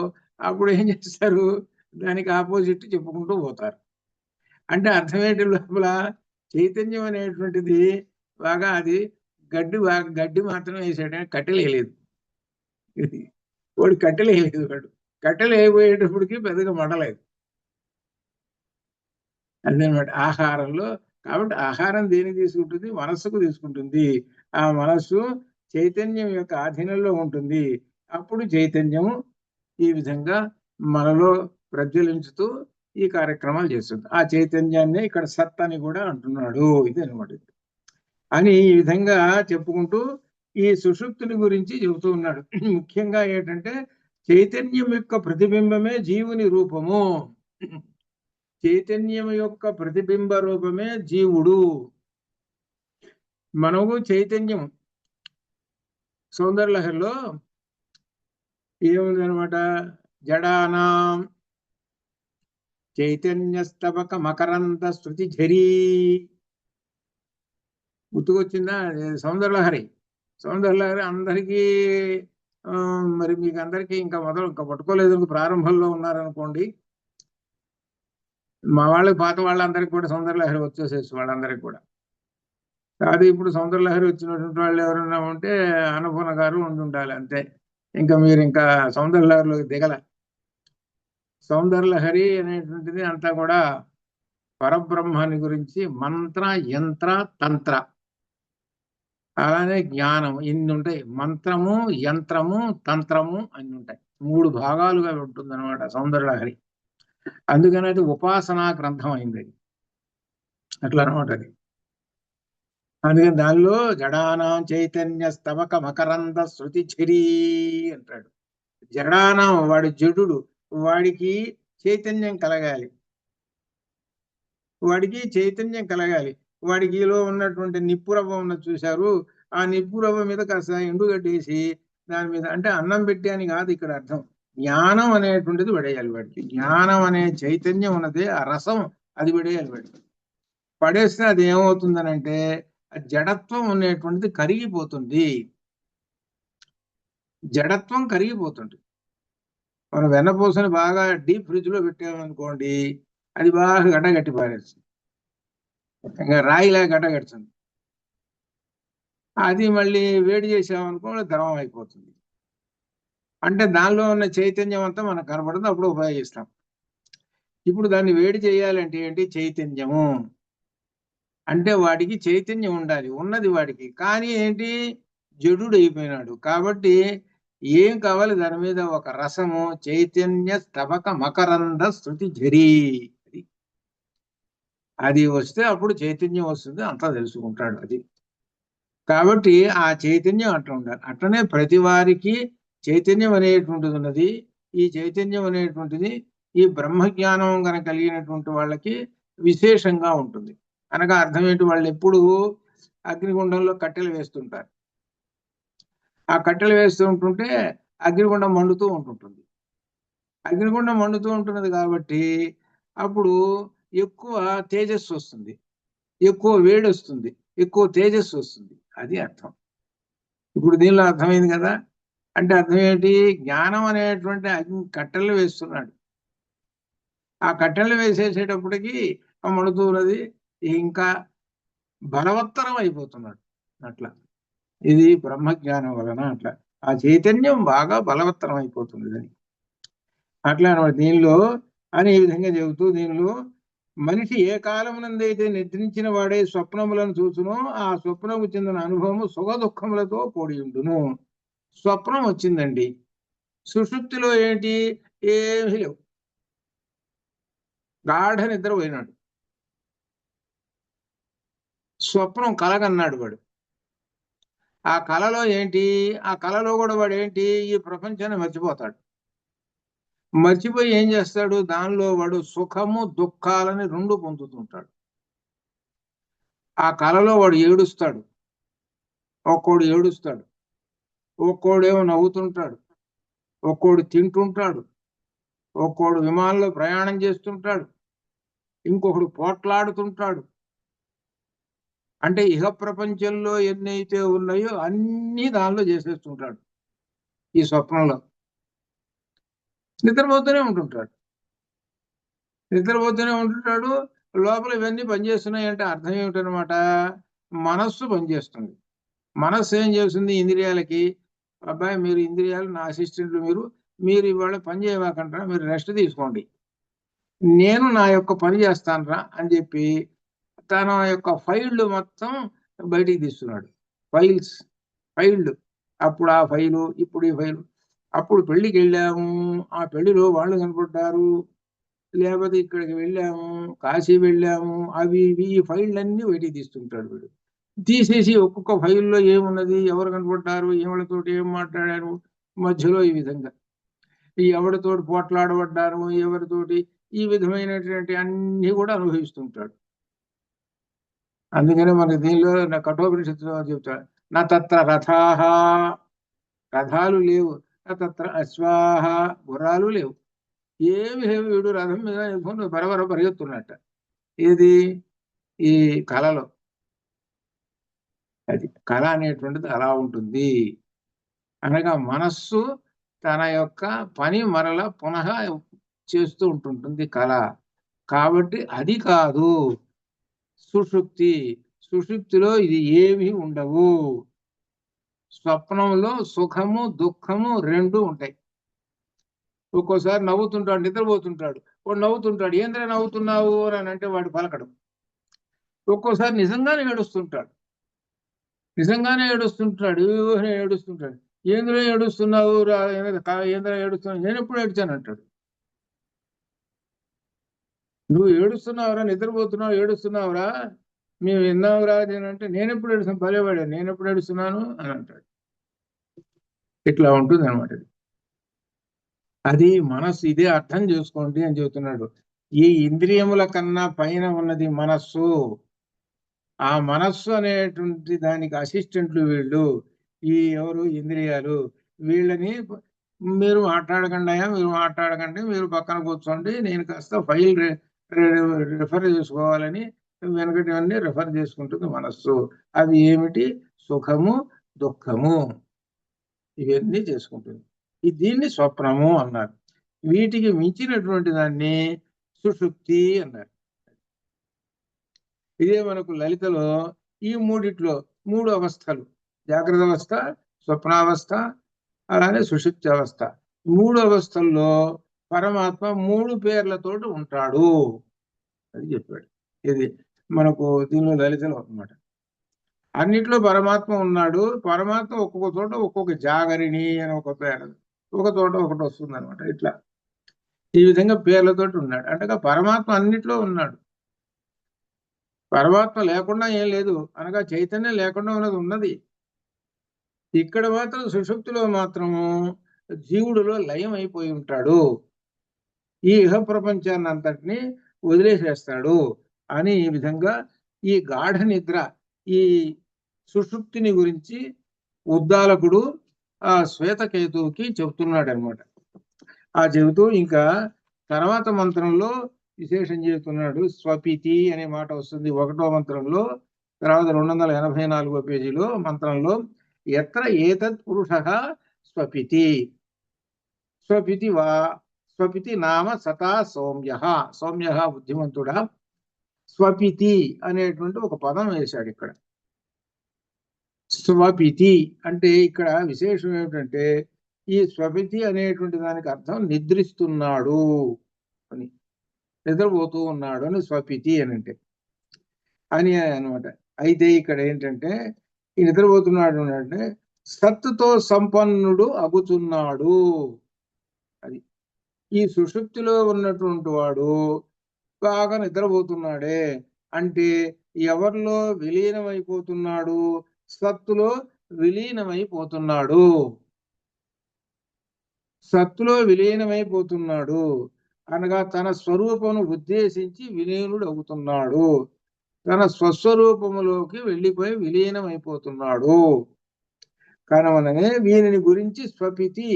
Speaker 1: అప్పుడు ఏం చేస్తారు, దానికి ఆపోజిట్ చెప్పుకుంటూ పోతారు. అంటే అర్థమేంటి, లోపల చైతన్యం అనేటువంటిది బాగా, అది గడ్డి మాత్రం వేసాడు, కట్టెలు వేయలేదు. వాడు కట్టెలు వేయలేదు, కట్టెలు వేయబోయేటప్పటికి పెద్దగా మండలేదు. అదనమాట ఆహారంలో. కాబట్టి ఆహారం దేనికి తీసుకుంటుంది, మనస్సుకు తీసుకుంటుంది. ఆ మనస్సు చైతన్యం యొక్క ఆధీనంలో ఉంటుంది. అప్పుడు చైతన్యము ఈ విధంగా మనలో ప్రజ్వలించుతూ ఈ కార్యక్రమాలు చేస్తుంది. ఆ చైతన్యాన్ని ఇక్కడ సత్ అని కూడా అంటున్నాడు. ఇది అనమాట. అని ఈ విధంగా చెప్పుకుంటూ ఈ సుషుప్తిని గురించి చెబుతూ ఉన్నాడు. ముఖ్యంగా ఏంటంటే, చైతన్యం యొక్క ప్రతిబింబమే జీవుని రూపము. చైతన్యం యొక్క ప్రతిబింబ రూపమే జీవుడు. మనకు చైతన్యం సౌందర్యలహరిలో ఏముందనమాట, జడానాం చైతన్యస్తవక మకరంద శృతి ఝరీ. గుర్తుకొచ్చిందా? సౌందర్యలహరి. సౌందర్యలహరి అందరికీ మరి మీకు అందరికీ ఇంకా పట్టుకోలేదు, ప్రారంభంలో ఉన్నారనుకోండి. మా వాళ్ళకి, పాత వాళ్ళందరికీ కూడా సౌందర్యలహరి వచ్చేసేసి వాళ్ళందరికీ కూడా కాదు. ఇప్పుడు సౌందర్యలహరి వచ్చినటువంటి వాళ్ళు ఎవరైనా ఉంటే అన్నపూర్ణ గారు ఉండాలి, అంతే. ఇంకా మీరు ఇంకా సౌందర్యలహరిలోకి దిగల. సౌందర్యలహరి అనేటువంటిది అంతా కూడా పరబ్రహ్మాన్ని గురించి మంత్ర, యంత్ర, తంత్ర, అలానే జ్ఞానం, ఇన్ని ఉంటాయి. మంత్రము, యంత్రము, తంత్రము అన్ని ఉంటాయి. 3 భాగాలుగా ఉంటుంది అనమాట సౌందర్యలహరి. అందుకని అది ఉపాసనా గ్రంథం అయింది అది, అట్లా అనమాట అది. అందుకని దానిలో జడానాం చైతన్య స్తవక మకరంద శృతి ఝరీ అంటాడు. జడానాం వాడి జడుడు, వాడికి చైతన్యం కలగాలి, వాడికి చైతన్యం కలగాలి. వాడికిలో ఉన్నటువంటి నిప్పురవ్వ ఉన్నది చూశారు, ఆ నిప్పురవ్వ మీద కాస్త ఎండుగడ్డేసి దాని మీద, అంటే అన్నం పెట్టి అని కాదు ఇక్కడ అర్థం, జ్ఞానం అనేటువంటిది పడేయాలి వాడికి. జ్ఞానం అనే చైతన్యం ఉన్నది, ఆ రసం అది పడేయాలి వాడికి. పడేస్తే అది ఏమవుతుందనంటే, జడత్వం అనేటువంటిది కరిగిపోతుంది. జడత్వం కరిగిపోతుంది. మనం వెన్నపూసని బాగా డీప్ ఫ్రిడ్జ్ లో పెట్టామనుకోండి, అది బాగా గడ్డగట్టి పారేస్తుంది, ఇంకా రాయిలా గడ్డగడుతుంది. అది మళ్ళీ వేడి చేసామనుకోండి ద్రవం అయిపోతుంది. అంటే దానిలో ఉన్న చైతన్యం అంతా మనకు కనబడుతుంది, అప్పుడు ఉపయోగిస్తాం. ఇప్పుడు దాన్ని వేడి చేయాలంటే ఏంటి, చైతన్యము. అంటే వాడికి చైతన్యం ఉండాలి, ఉన్నది వాడికి, కానీ ఏంటి, జడుడు అయిపోయినాడు. కాబట్టి ఏం కావాలి, దాని మీద ఒక రసము, చైతన్య స్తవక మకరంద శృతి ఝరీ, అది వస్తే అప్పుడు చైతన్యం వస్తుంది, అంతా తెలుసుకుంటాడు అది. కాబట్టి ఆ చైతన్యం అట్లా ఉండాలి. అట్లనే ప్రతి వారికి చైతన్యం అనేటువంటిది ఉన్నది. ఈ చైతన్యం అనేటువంటిది ఈ బ్రహ్మజ్ఞానం కనుక కలిగినటువంటి వాళ్ళకి విశేషంగా ఉంటుంది. అనగా అర్థం ఏంటి, వాళ్ళు ఎప్పుడు అగ్నిగుండంలో కట్టెలు వేస్తుంటారు. ఆ కట్టెలు వేస్తూ ఉంటుంటే అగ్నిగుండం మండుతూ ఉంటుంటుంది. అగ్నిగుండం మండుతూ ఉంటున్నది కాబట్టి అప్పుడు ఎక్కువ తేజస్సు వస్తుంది, ఎక్కువ వేడి వస్తుంది, ఎక్కువ తేజస్సు వస్తుంది. అది అర్థం. ఇప్పుడు దీనిలో అర్థమైంది కదా. అంటే అర్థం ఏంటి, జ్ఞానం అనేటువంటి కట్టెలు వేస్తున్నాడు. ఆ కట్టెలు వేసేసేటప్పటికి మండుతూ ఉన్నది, ఇంకా బలవత్తరం అయిపోతున్నాడు. అట్లా ఇది బ్రహ్మజ్ఞానం వలన అట్లా ఆ చైతన్యం బాగా బలవత్తరం అయిపోతుంది అని, అట్లా అనమాట దీనిలో. అని ఈ విధంగా చెబుతూ, దీనిలో మనిషి ఏ కాలమునందైతే నిద్రించిన వాడే స్వప్నములను చూసునో, ఆ స్వప్నము చెందిన అనుభవము సుఖ దుఃఖములతో కూడి ఉండును. స్వప్నం వచ్చిందండి. సుషుప్తిలో ఏంటి? ఏమీ లేవు, గాఢ నిద్ర పోయినాడు. స్వప్నం కలగన్నాడు వాడు. ఆ కలలో ఏంటి? ఆ కలలో కూడా వాడు ఏంటి? ఈ ప్రపంచాన్ని మర్చిపోతాడు. మర్చిపోయి ఏం చేస్తాడు? దానిలో వాడు సుఖము దుఃఖాలని రెండు పొందుతుంటాడు. ఆ కలలో వాడు ఏడుస్తాడు, ఒక్కోడు ఏడుస్తాడు, ఒక్కోడేమో నవ్వుతుంటాడు, ఒక్కోడు తింటుంటాడు, ఒక్కోడు విమానంలో ప్రయాణం చేస్తుంటాడు, ఇంకొకడు పోట్లాడుతుంటాడు. అంటే ఇహ ప్రపంచంలో ఎన్నైతే ఉన్నాయో అన్ని దానిలో చేసేస్తుంటాడు ఈ స్వప్నంలో. నిద్రపోతూనే ఉంటుంటాడు, నిద్రపోతూనే ఉంటుంటాడు. లోపల ఇవన్నీ పనిచేస్తున్నాయి అంటే అర్థం ఏమిటనమాట? మనస్సు పనిచేస్తుంది. మనస్సు ఏం చేస్తుంది? ఇంద్రియాలకి, అబ్బాయి మీరు ఇంద్రియాలు నా అసిస్టెంట్లు, మీరు ఇవాళ పని చేయవాకంటారా, మీరు రెస్ట్ తీసుకోండి, నేను నా యొక్క పని చేస్తానురా అని చెప్పి తన యొక్క ఫైళ్ళు మొత్తం బయటికి తీస్తున్నాడు. ఫైళ్ళు. అప్పుడు ఆ ఫైలు, ఇప్పుడు ఈ ఫైలు. అప్పుడు పెళ్లికి వెళ్ళాము, ఆ పెళ్లిలో వాళ్ళు కనపడ్డారు, లేకపోతే ఇక్కడికి వెళ్ళాము, కాశీ వెళ్ళాము, అవి ఇవి ఈ ఫైళ్ళన్నీ బయటికి తీస్తుంటాడు వీడు. తీసేసి ఒక్కొక్క ఫైల్లో ఏమున్నది, ఎవరు కనపడ్డారు, ఎవరితోటి ఏం మాట్లాడారు, మధ్యలో ఈ విధంగా ఎవరితోటి పోట్లాడబడ్డారు, ఎవరితోటి, ఈ విధమైనటువంటి అన్ని కూడా అనుభవిస్తుంటాడు. అందుకనే మనకి దీనిలో నా కఠోపనిషత్తులో చెప్తాడు, నా తత్ర రథాహ, రథాలు లేవు, నా తత్ర అశ్వాహ, గుర్రాలు లేవు, ఏమి లేవు. వీడు రథం మీద ఎదుర్కొని బరబర పరిగెత్తున్నట్ట. ఏది? ఈ కళలో. అది కళ అనేటువంటిది అలా ఉంటుంది. అనగా మనస్సు తన యొక్క పని మరల పునః చేస్తూ ఉంటుంటుంది కళ. కాబట్టి అది కాదు సుషుప్తి. సుషుప్తిలో ఇది ఏమీ ఉండవు. స్వప్నంలో సుఖము దుఃఖము రెండు ఉంటాయి. ఒక్కోసారి నవ్వుతుంటాడు, నిద్రపోతుంటాడు, వాడు నవ్వుతుంటాడు, ఏంద్రా నవ్వుతున్నావు అని అంటే వాడు పలకడం. ఒక్కోసారి నిజంగానే ఏడుస్తుంటాడు, ఏడుస్తుంటాడు. ఏంద్రా ఏడుస్తున్నావు రా, ఏంద్రా ఏడుస్తున్నావు, నేను ఎప్పుడు ఏడ్చాను అంటాడు. నువ్వు ఏడుస్తున్నావురా, నిద్రపోతున్నావు, ఏడుస్తున్నావురా, మేము విన్నావురా అంటే నేను ఎప్పుడు ఏడుస్తాను, పలేవాడు నేను ఎప్పుడు ఏడుస్తున్నాను అని అంటాడు. ఇట్లా ఉంటుంది అనమాట. అది మనస్సు. ఇదే అర్థం చేసుకోండి అని చెబుతున్నాడు. ఈ ఇంద్రియముల కన్నా పైన ఉన్నది మనస్సు. ఆ మనస్సు అనేటువంటి దానికి అసిస్టెంట్లు వీళ్ళు, ఈ ఎవరు? ఇంద్రియాలు. వీళ్ళని మీరు మాట్లాడకండి, మీరు పక్కన కూర్చోండి, నేను కాస్త ఫైల్ రిఫర్ చేసుకోవాలని వెనకటివన్నీ రిఫర్ చేసుకుంటుంది మనస్సు. అవి ఏమిటి? సుఖము దుఃఖము, ఇవన్నీ చేసుకుంటుంది. దీన్ని స్వప్నము అన్నారు. వీటికి మించినటువంటి దాన్ని సుషుప్తి అన్నారు. ఇదే మనకు లలితలో ఈ మూడిట్లో 3 అవస్థలు, జాగ్రత్త అవస్థ, స్వప్నావస్థ, అలానే సుషుప్తి అవస్థ. 3 అవస్థల్లో పరమాత్మ 3 పేర్లతోటి ఉంటాడు అని చెప్పాడు. ఇది మనకు దీనిలో లలితలో అన్నమాట. అన్నిట్లో పరమాత్మ ఉన్నాడు. పరమాత్మ ఒక్కొక్క చోట ఒక్కొక్క జాగరిణి అని ఒక పేరు, ఒక చోట ఒకటి వస్తుంది అనమాట. ఇట్లా ఈ విధంగా పేర్లతోటి ఉన్నాడు. అంటే పరమాత్మ అన్నిట్లో ఉన్నాడు. పరమాత్మ లేకుండా ఏం లేదు, అనగా చైతన్యం లేకుండా ఉన్నది. ఇక్కడ మాత్రం సుషుప్తిలో మాత్రము జీవుడిలో లయం అయిపోయి ఉంటాడు, ఈ ఇహ ప్రపంచాన్ని అంతటిని వదిలేసేస్తాడు అని ఈ విధంగా ఈ గాఢ నిద్ర, ఈ సుషుప్తిని గురించి ఉద్దాలకుడు ఆ శ్వేతకేతువుకి చెబుతున్నాడు అనమాట. ఆ చెబుతూ ఇంకా తర్వాత మంత్రంలో విశేషం చేస్తున్నాడు. స్వపితి అనే మాట వస్తుంది 1వ మంత్రంలో. తర్వాత 284వ పేజీలో మంత్రంలో ఎత్ర ఏతత్ పురుషః స్వపితి, స్వపితి నామ సతా సౌమ్యః బుద్ధిమంతుడా. స్వపితి అనేటువంటి ఒక పదం వేశాడు ఇక్కడ. స్వపితి అంటే ఇక్కడ విశేషం ఏమిటంటే, ఈ స్వపితి అనేటువంటి దానికి అర్థం నిద్రిస్తున్నాడు అని, నిద్రపోతూ ఉన్నాడు అని స్వపితి అని అనమాట. అయితే ఇక్కడ ఏంటంటే ఈ నిద్రపోతున్నాడు అంటే సత్తుతో సంపన్నుడు అగుచున్నాడు. అది ఈ సుషుప్తిలో ఉన్నటువంటి వాడు బాగా నిద్రపోతున్నాడే అంటే ఎవరిలో విలీనమైపోతున్నాడు? సత్తులో విలీనమైపోతున్నాడు. సత్తులో విలీనమైపోతున్నాడు అనగా తన స్వరూపమును ఉద్దేశించి విలీనుడు అవుతున్నాడు. తన స్వస్వరూపములోకి వెళ్ళిపోయి విలీనమైపోతున్నాడు కనుమనే వీనిని గురించి స్వపితి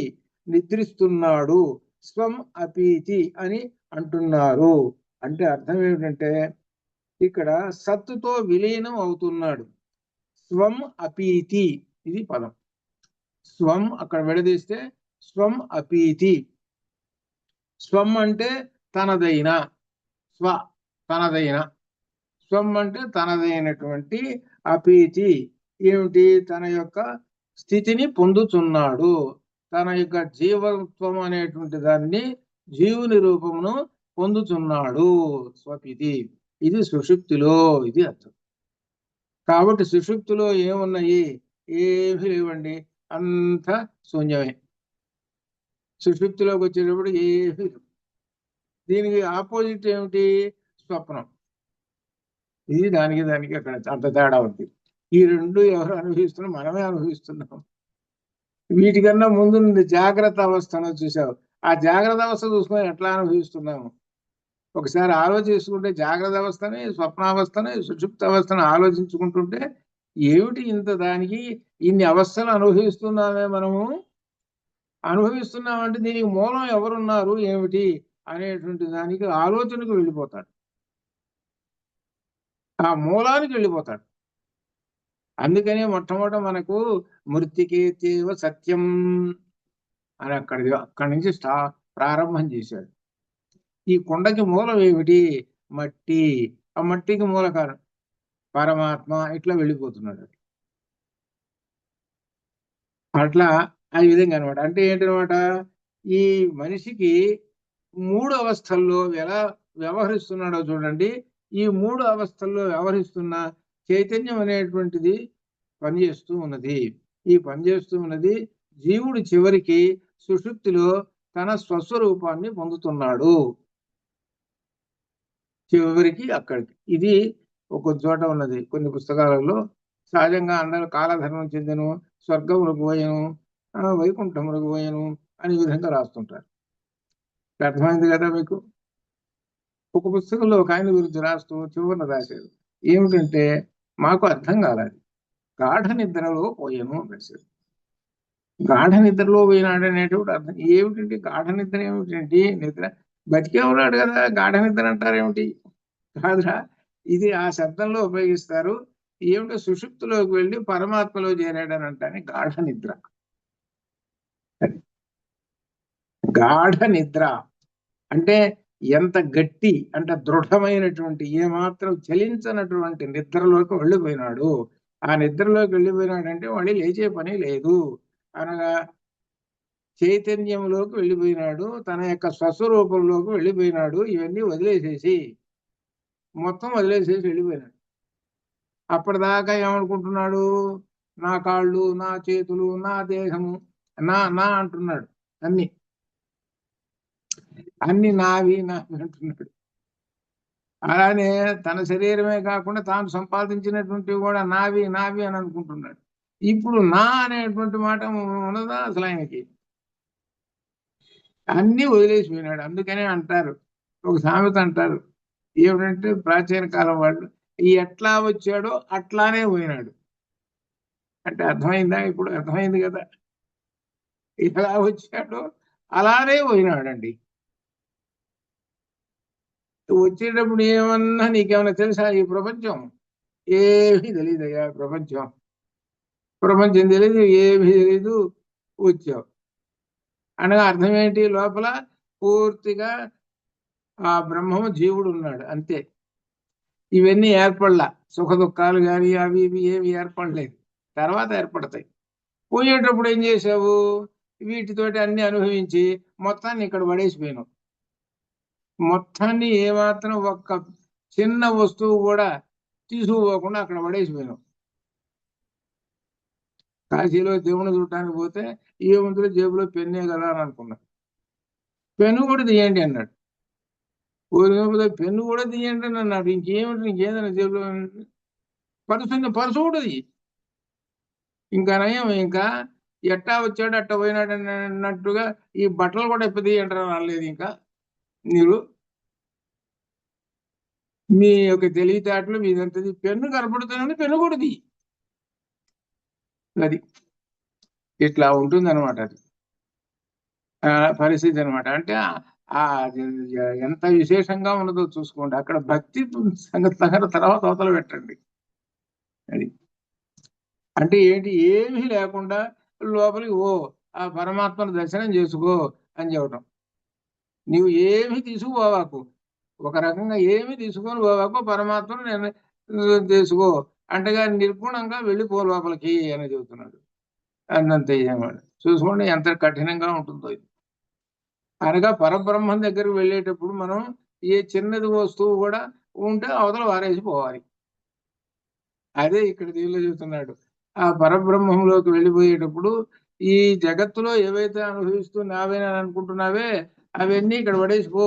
Speaker 1: నిద్రిస్తున్నాడు, స్వం అపీతి అని అంటున్నారు. అంటే అర్థం ఏమిటంటే ఇక్కడ సత్తుతో విలీనం అవుతున్నాడు. స్వం అపీతి ఇది పదం. స్వం అక్కడ విడదీస్తే స్వం అపీతి. స్వం అంటే తనదైన, స్వ తనదైన, స్వం అంటే తనదైనటువంటి, అపీతి ఏమిటి? తన యొక్క స్థితిని పొందుతున్నాడు. తన యొక్క జీవత్వం అనేటువంటి దాన్ని, జీవుని రూపమును పొందుతున్నాడు. స్వపితి ఇది సుషుప్తిలో, ఇది అర్థం. కాబట్టి సుషుప్తిలో ఏమున్నాయి? ఏమీ లేవండి, అంత శూన్యమే. సుషుప్తిలోకి వచ్చేటప్పుడు ఏమీ. దీనికి ఆపోజిట్ ఏమిటి? స్వప్నం. ఇది దానికి అక్కడ అంత తేడా ఉంది. ఈ రెండు ఎవరు అనుభవిస్తున్నాం? మనమే అనుభవిస్తున్నాం. వీటికన్నా ముందు జాగ్రత్త అవస్థను చూసావు. ఆ జాగ్రత్త అవస్థ చూసుకొని ఎట్లా అనుభవిస్తున్నాము ఒకసారి ఆలోచించుకుంటే, జాగ్రత్త అవస్థని, స్వప్నావస్థని, సుషుప్త అవస్థను ఆలోచించుకుంటుంటే ఏమిటి ఇంత దానికి ఇన్ని అవస్థలు అనుభవిస్తున్నామే మనము? అనుభవిస్తున్నామంటే దీనికి మూలం ఎవరున్నారు ఏమిటి అనేటువంటి దానికి ఆలోచనకు వెళ్ళిపోతాడు. ఆ మూలానికి వెళ్ళిపోతాడు. అందుకనే మొట్టమొదట మనకు మృతికేతేవ సత్యం అని అక్కడి నుంచి ప్రారంభం చేశాడు. ఈ కొండకి మూలం ఏమిటి? మట్టి. ఆ మట్టికి మూల కారణం పరమాత్మ. ఇట్లా వెళ్ళిపోతున్నాడు. అట్లా ఆ విధంగా అనమాట. అంటే ఏంటనమాట, ఈ మనిషికి 3 అవస్థల్లో ఎలా వ్యవహరిస్తున్నాడో చూడండి. ఈ 3 అవస్థల్లో వ్యవహరిస్తున్న చైతన్యం అనేటువంటిది పనిచేస్తూ ఉన్నది. ఈ పనిచేస్తూ ఉన్నది జీవుడు చివరికి సుషుప్తిలో తన స్వస్వరూపాన్ని పొందుతున్నాడు. చివరికి అక్కడికి. ఇది ఒక చోట ఉన్నది. కొన్ని పుస్తకాలలో సహజంగా అందరూ కాలధర్మం చెందను, స్వర్గములకు పోయను, వైకుంఠములకు పోయను అనే విధంగా రాస్తుంటారు. అర్థమైంది కదా మీకు? ఒక పుస్తకంలో ఒక ఆయన గురించి రాస్తూ చివరిన రాశారు ఏమిటంటే, మాకు అర్థం కాలేదు, గాఢ నిద్రలో పోయాను రాశారు. గాఢ నిద్రలో పోయినాడు అనేటువంటి అర్థం ఏమిటంటే, గాఢ నిద్ర ఏమిటండి? నిద్ర బతికే ఉన్నాడు కదా, గాఢ నిద్ర అంటారేమిటి? కాదురా, ఇది ఆ శబ్దంలో ఉపయోగిస్తారు. ఏమిటో సుషుప్తిలోకి వెళ్ళి పరమాత్మలో చేరాడని అంటానే గాఢ నిద్ర. గాఢ నిద్ర అంటే ఎంత గట్టి అంటే దృఢమైనటువంటి, ఏమాత్రం చలించనటువంటి నిద్రలోకి వెళ్ళిపోయినాడు. ఆ నిద్రలోకి వెళ్ళిపోయినాడంటే వాడి లేచే పని లేదు అనగా చైతన్యంలోకి వెళ్ళిపోయినాడు. తన యొక్క స్వస్వరూపంలోకి వెళ్ళిపోయినాడు. ఇవన్నీ వదిలేసేసి, మొత్తం వదిలేసేసి వెళ్ళిపోయినాడు. అప్పటిదాకా ఏమనుకుంటున్నాడు? నా కాళ్ళు, నా చేతులు, నా దేహము, నా నా అంటున్నాడు. అన్ని నావి నావి అంటున్నాడు. అలానే తన శరీరమే కాకుండా తాను సంపాదించినటువంటివి కూడా నావి నావి అని అనుకుంటున్నాడు. ఇప్పుడు నా అనేటువంటి మాట ఉన్నదా అసలు ఆయనకి? అన్ని వదిలేసిపోయినాడు. అందుకనే అంటారు, ఒక సామెత అంటారు ఏమిటంటే, ప్రాచీన కాలం వాళ్ళు ఎట్లా వచ్చాడో అట్లానే పోయినాడు అంటే అర్థమైందా? ఇప్పుడు అర్థమైంది కదా, ఎలా వచ్చాడో అలానే పోయినాడండి. వచ్చేటప్పుడు ఏమన్నా నీకేమన్నా తెలుసా? ఈ ప్రపంచం ఏమీ తెలియదయ్యా. ప్రపంచం తెలియదు, ఏమీ తెలియదు. వచ్చావు అనగా అర్థం ఏంటి? లోపల పూర్తిగా ఆ బ్రహ్మము జీవుడు ఉన్నాడు, అంతే. ఇవన్నీ ఏర్పడలా, సుఖ దుఃఖాలు కానీ అవి ఇవి ఏమి ఏర్పడలేదు, తర్వాత ఏర్పడతాయి. పోయేటప్పుడు ఏం చేసావు? వీటితోటి అన్ని అనుభవించి మొత్తాన్ని ఇక్కడ పడేసిపోయినావు. మొత్తాన్ని ఏమాత్రం ఒక్క చిన్న వస్తువు కూడా తీసుకుపోకుండా అక్కడ పడేసిపోయినావు. కాశీలో దేవుని చూడటానికి పోతే ఏముందో జేబులో పెన్నే కదా అని అనుకున్నా. పెన్ను కూడా తీయండి అన్నాడు. పెన్ను కూడా తీయండి అని అన్నాడు. ఇంకేదైనా జేబులో పరుసు కూడా ఇంకా నయం. ఇంకా ఎట్టా వచ్చాడు అట్ట పోయినాడు అన్నట్టుగా ఈ బట్టలు కూడా ఎప్పది అంటారు రాలేదు. ఇంకా మీరు మీ యొక్క తెలివితేటలు మీదంతది. పెన్ను కనపడుతుంది, పెన్ను కూడా అది ఇట్లా ఉంటుంది అనమాట. అది పరిస్థితి అనమాట. అంటే ఎంత విశేషంగా ఉన్నదో చూసుకోండి. అక్కడ భక్తి సంగతి తర్వాత అవతల పెట్టండి. అది అంటే ఏంటి, ఏమీ లేకుండా లోపలికి ఆ పరమాత్మను దర్శనం చేసుకో అని చెప్పటం. నీవు ఏమి తీసుకుపోవాకు, ఒక రకంగా ఏమి తీసుకొని పోవాకు, పరమాత్మను నేను తీసుకో అంటేగా నిర్గుణంగా వెళ్ళిపో లోపలికి అని చెబుతున్నాడు. అన్నంత అన్నమాట. చూసుకోండి ఎంత కఠినంగా ఉంటుందో ఇది. అనగా పరబ్రహ్మం దగ్గరికి వెళ్ళేటప్పుడు మనం ఏ చిన్నది వస్తువు కూడా ఉంటే అవతల వారేసి పోవాలి. అదే ఇక్కడ దీనిలో చెబుతున్నాడు. ఆ పరబ్రహ్మంలోకి వెళ్ళిపోయేటప్పుడు ఈ జగత్తులో ఏవైతే అనుభవిస్తూ నావేనా అనుకుంటున్నావే అవన్నీ ఇక్కడ పడేసిపో.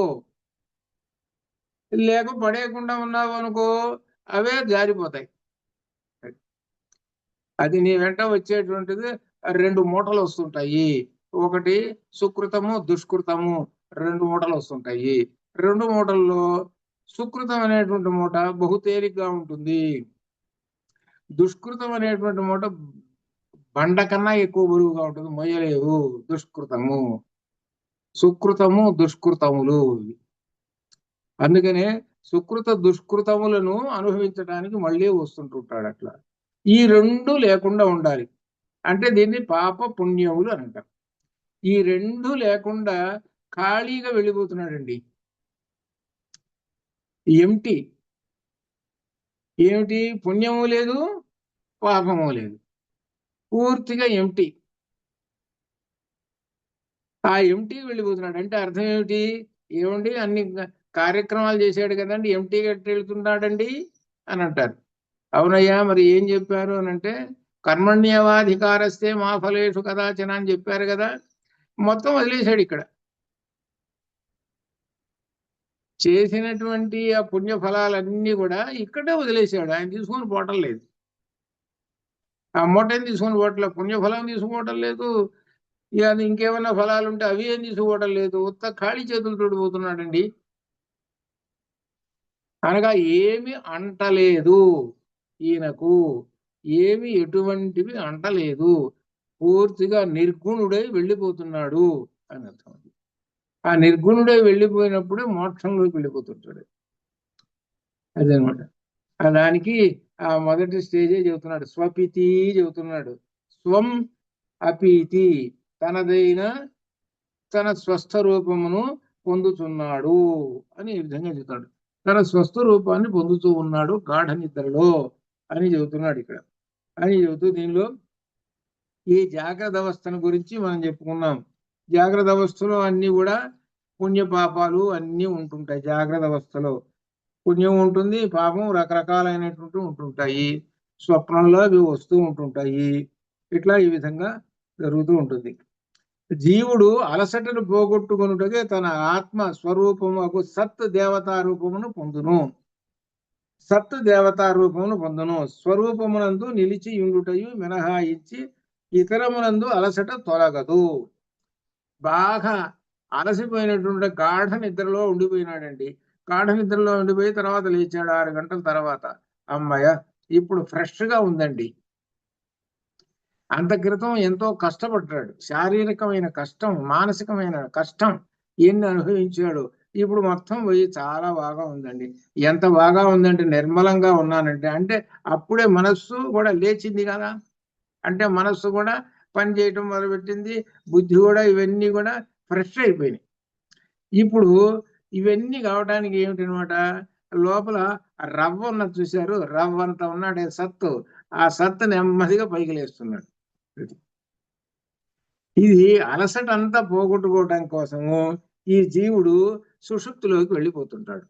Speaker 1: లేక పడేయకుండా ఉన్నావు అనుకో, అవే జారిపోతాయి. అది నీ వెంట వచ్చేటువంటిది 2 మూటలు వస్తుంటాయి. ఒకటి సుకృతము, దుష్కృతము, 2 మూటలు వస్తుంటాయి. 2 మూటల్లో సుకృతం అనేటువంటి మూట బహు తేలిగ్గా ఉంటుంది. దుష్కృతం అనేటువంటి మూట బండ కన్నా ఎక్కువ బరువుగా ఉంటుంది, మొయ్యలేవు. దుష్కృతము, సుకృతము, దుష్కృతములు. అందుకనే సుకృత దుష్కృతములను అనుభవించడానికి మళ్ళీ వస్తుంటుంటాడు. అట్లా ఈ 2 లేకుండా ఉండాలి. అంటే దీన్ని పాప పుణ్యములు అని అంటారు. ఈ 2 లేకుండా ఖాళీగా వెళ్ళిపోతున్నాడండి. ఎంటి ఏమిటి, పుణ్యము లేదు, పాపము లేదు, పూర్తిగా ఎంటి. ఆ ఎంటికి వెళ్ళిపోతున్నాడు. అంటే అర్థం ఏమిటి, ఏమండి అన్ని కార్యక్రమాలు చేశాడు కదండి, ఎంటీ గట్టి వెళ్తున్నాడండి అని అంటారు. అవునయ్యా, మరి ఏం చెప్పారు అని అంటే, కర్మణ్యవాధికారస్తే మా ఫలేషు కదాచన అని చెప్పారు కదా. మొత్తం వదిలేశాడు. ఇక్కడ చేసినటువంటి ఆ పుణ్య ఫలాలన్నీ కూడా ఇక్కడే వదిలేశాడు. ఆయన తీసుకొని పోవటం లేదు. ఆ మూటని తీసుకొని పోవట్లేదు, పుణ్యఫలం తీసుకోవటం లేదు. ఇక ఇంకేమైనా ఫలాలు ఉంటే అవి ఏం తీసుకోవటం లేదు. ఉత్త ఖాళీ చేతులు తోడిపోతున్నాడండి. అనగా ఏమి అంటలేదు ఈయనకు, ఏమి ఎటువంటివి అంటలేదు, పూర్తిగా నిర్గుణుడై వెళ్ళిపోతున్నాడు అని అర్థం. ఆ నిర్గుణుడై వెళ్ళిపోయినప్పుడే మోక్షంలోకి వెళ్ళిపోతుంటాడు. అదనమాట. దానికి ఆ మొదటి స్టేజే చెబుతున్నాడు. స్వపితి చెబుతున్నాడు. స్వం అపీతి, తనదైన తన స్వస్థ రూపమును పొందుతున్నాడు అని ఈ విధంగా చెబుతాడు. తన స్వస్థ రూపాన్ని పొందుతూ ఉన్నాడు గాఢ నిద్రలో అని చెబుతున్నాడు ఇక్కడ. అని చెబుతూ దీనిలో ఈ జాగ్రత్త అవస్థను గురించి మనం చెప్పుకున్నాం. జాగ్రత్త అవస్థలో అన్ని కూడా పుణ్య పాపాలు అన్నీ ఉంటుంటాయి. జాగ్రత్త అవస్థలో పుణ్యం ఉంటుంది, పాపం రకరకాలైనటువంటి ఉంటుంటాయి. స్వప్నంలో అవి వస్తూ ఉంటుంటాయి. ఇట్లా ఈ విధంగా జరుగుతూ ఉంటుంది. జీవుడు అలసటను పోగొట్టుకొనుటకే తన ఆత్మ స్వరూపముకు సత్ దేవతా రూపమును పొందును. సత్ దేవతా రూపమును పొందును. స్వరూపమునందు నిలిచి ఉండుటయు మినహాయించి ఇతరమునందు అలసట తొలగదు. బాగా అలసిపోయినటువంటి గాఢ నిద్రలో ఉండిపోయినాడండి. గాఢ నిద్రలో ఉండిపోయి తర్వాత లేచాడు 6 గంటల తర్వాత. అమ్మయ్య, ఇప్పుడు ఫ్రెష్ గా ఉందండి. అంత క్రితం ఎంతో కష్టపడ్డాడు. శారీరకమైన కష్టం, మానసికమైన కష్టం ఎన్ని అనుభవించాడు. ఇప్పుడు మొత్తం పోయి చాలా బాగా ఉందండి. ఎంత బాగా ఉందంటే నిర్మలంగా ఉన్నానంటే, అంటే అప్పుడే మనస్సు కూడా లేచింది కదా. అంటే మనస్సు కూడా పని చేయటం మొదలుపెట్టింది, బుద్ధి కూడా, ఇవన్నీ కూడా ఫ్రెష్ అయిపోయినాయి. ఇప్పుడు ఇవన్నీ కావడానికి ఏమిటనమాట, లోపల రవ్వ ఉన్నది చూశారు, రవ్వ అంతా ఉన్నాడే సత్తు, ఆ సత్తు నెమ్మదిగా పైకి లేస్తున్నాడు. ఇది అలసట అంతా పోగొట్టుకోవడం కోసము ఈ జీవుడు సుషుప్తిలోకి వెళ్ళిపోతుంటాడు.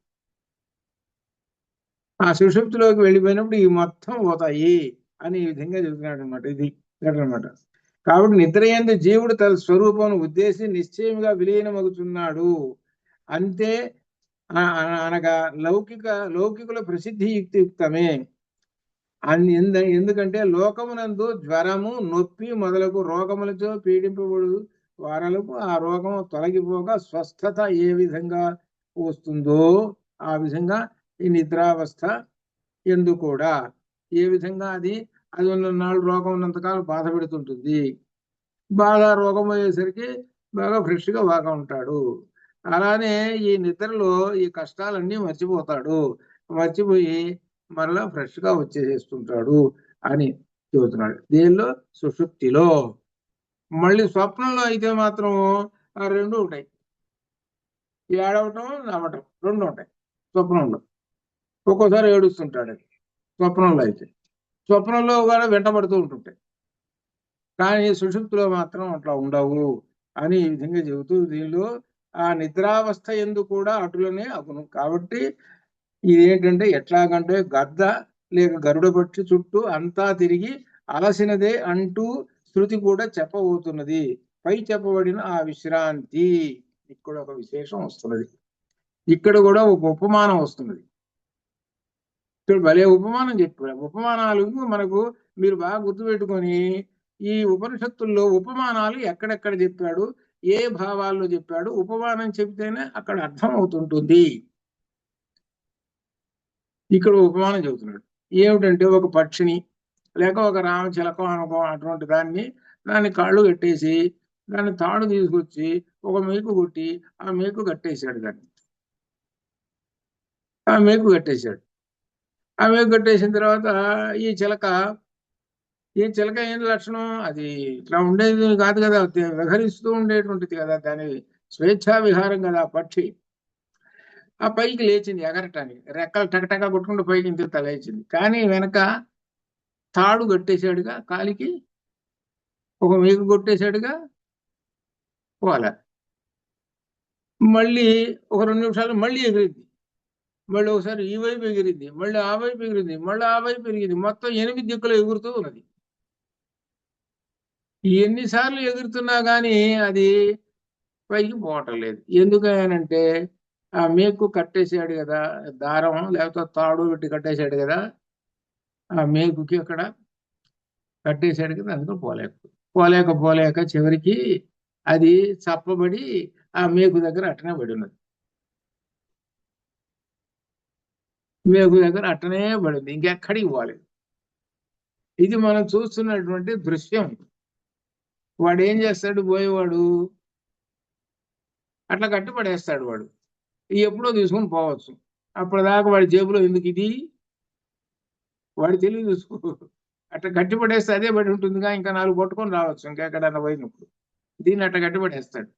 Speaker 1: ఆ సుషుప్తిలోకి వెళ్ళిపోయినప్పుడు ఈ మొత్తం పోతాయి అని ఈ విధంగా చెబుతున్నాడు అనమాట. ఇది అన్నమాట. కాబట్టి నిద్రయందు జీవుడు తన స్వరూపమును ఉద్దేశి నిశ్చయముగా విలీనమగుతున్నాడు. అంతే అనగా లౌకికుల ప్రసిద్ధి యుక్తియుక్తమే. ఎందుకంటే లోకమునందు జ్వరము, నొప్పి మొదలగు రోగములతో పీడింపబడు వారలకు ఆ రోగము తొలగిపోగా స్వస్థత ఏ విధంగా వస్తుందో ఆ విధంగా ఈ నిద్రావస్థ ఎందు కూడా ఏ విధంగా అది ఉన్ననాళ్ళు రోగం ఉన్నంతకాలం బాధ పెడుతుంటుంది. బాగా రోగం అయ్యేసరికి బాగా ఫ్రెష్గా బాగా ఉంటాడు. అలానే ఈ నిద్రలో ఈ కష్టాలన్నీ మర్చిపోతాడు. మర్చిపోయి మరలా ఫ్రెష్గా వచ్చేసేస్తుంటాడు అని చెబుతున్నాడు. దేనిలో? సుషుప్తిలో. మళ్ళీ స్వప్నంలో అయితే మాత్రం ఆ రెండు ఉంటాయి. ఏడవటం, నవ్వటం రెండు ఉంటాయి స్వప్నంలో. ఒక్కోసారి ఏడుస్తుంటాడు అది స్వప్నంలో అయితే. స్వప్నంలో కూడా వెంటబడుతూ ఉంటుంటాయి. కానీ సుషుప్తిలో మాత్రం అట్లా ఉండవు అని ఈ విధంగా చెబుతూ దీనిలో ఆ నిద్రావస్థ ఎందు కూడా అటులనే అగును. కాబట్టి ఇదేంటంటే ఎట్లాగంటే గద్ద లేక గరుడ పక్షి చుట్టూ అంతా తిరిగి అలసినదే అంటూ శృతి కూడా చెప్పబోతున్నది. పై చెప్పబడిన ఆ విశ్రాంతి ఇక్కడ ఒక విశేషం వస్తున్నది. ఇక్కడ కూడా ఒక ఉపమానం వస్తున్నది. ఇక్కడ భలే ఉపమానం చెప్పారు. ఉపమానాలు మనకు మీరు బాగా గుర్తుపెట్టుకొని ఈ ఉపనిషత్తుల్లో ఉపమానాలు ఎక్కడెక్కడ చెప్పాడు, ఏ భావాల్లో చెప్పాడు, ఉపమానం చెబితేనే అక్కడ అర్థం అవుతుంటుంది. ఇక్కడ ఉపమానం చెబుతున్నాడు. ఏమిటంటే ఒక పక్షిని లేక ఒక రామచిలకం అనుకో అటువంటి దాన్ని కాళ్ళు కట్టేసి దాన్ని తాడు తీసుకొచ్చి ఒక మేకు కొట్టి ఆ మేకు కట్టేశాడు. ఆ మేకు కట్టేశాడు. ఆ మేకు కట్టేసిన తర్వాత ఈ చిలక ఏం లక్షణం? అది ఇట్లా ఉండేది కాదు కదా, విహరిస్తూ ఉండేటువంటిది కదా, దాని స్వేచ్ఛా విహారం కదా పక్షి. ఆ పైకి లేచింది ఎగరటానికి, రెక్కలు టకటక కొట్టుకుంటూ పైకి ఇంత లేచింది. కానీ వెనక తాడు కట్టేశాడుగా, కాలికి ఒక మేకు కొట్టేశాడుగా, పోలే. మళ్ళీ ఒక 2 నిమిషాలు మళ్ళీ ఎగిరింది. మళ్ళీ ఒకసారి ఈ వైపు ఎగిరింది, మళ్ళీ ఆ వైపు ఎగిరింది, మళ్ళీ ఆ వైపు ఎగిరింది. మొత్తం 8 దిక్కులు ఎగురుతూ ఉన్నది. ఎన్నిసార్లు ఎగురుతున్నా కానీ అది పైకి పోవటం లేదు. ఎందుకనంటే ఆ మేకు కట్టేసాడు కదా, దారం లేకపోతే తాడు పెట్టి కట్టేశాడు కదా, ఆ మేకుకి అక్కడ కట్టేశాడు కదా, అందులో పోలేక చివరికి అది చప్పబడి ఆ మేకు దగ్గర అట్టనే పడి ఉన్నది. మేకు దగ్గర అట్టనే పడింది, ఇంకెక్కడికి పోలేదు. ఇది మనం చూస్తున్నటువంటి దృశ్యం. వాడు ఏం చేస్తాడు? పోయేవాడు అట్లా కట్టుపడేస్తాడు. వాడు ఎప్పుడో తీసుకుని పోవచ్చు. అప్పటిదాకా వాడి జేబులో ఎందుకు ఇది? వాడి తెలివి చూసుకో. అట్లా గట్టిపడేస్తే అదే పడి ఉంటుందిగా, ఇంకా 4 పట్టుకొని రావచ్చు ఇంకెక్కడన్నా పోయినప్పుడు. దీన్ని అట్లా గట్టిపడేస్తాడు.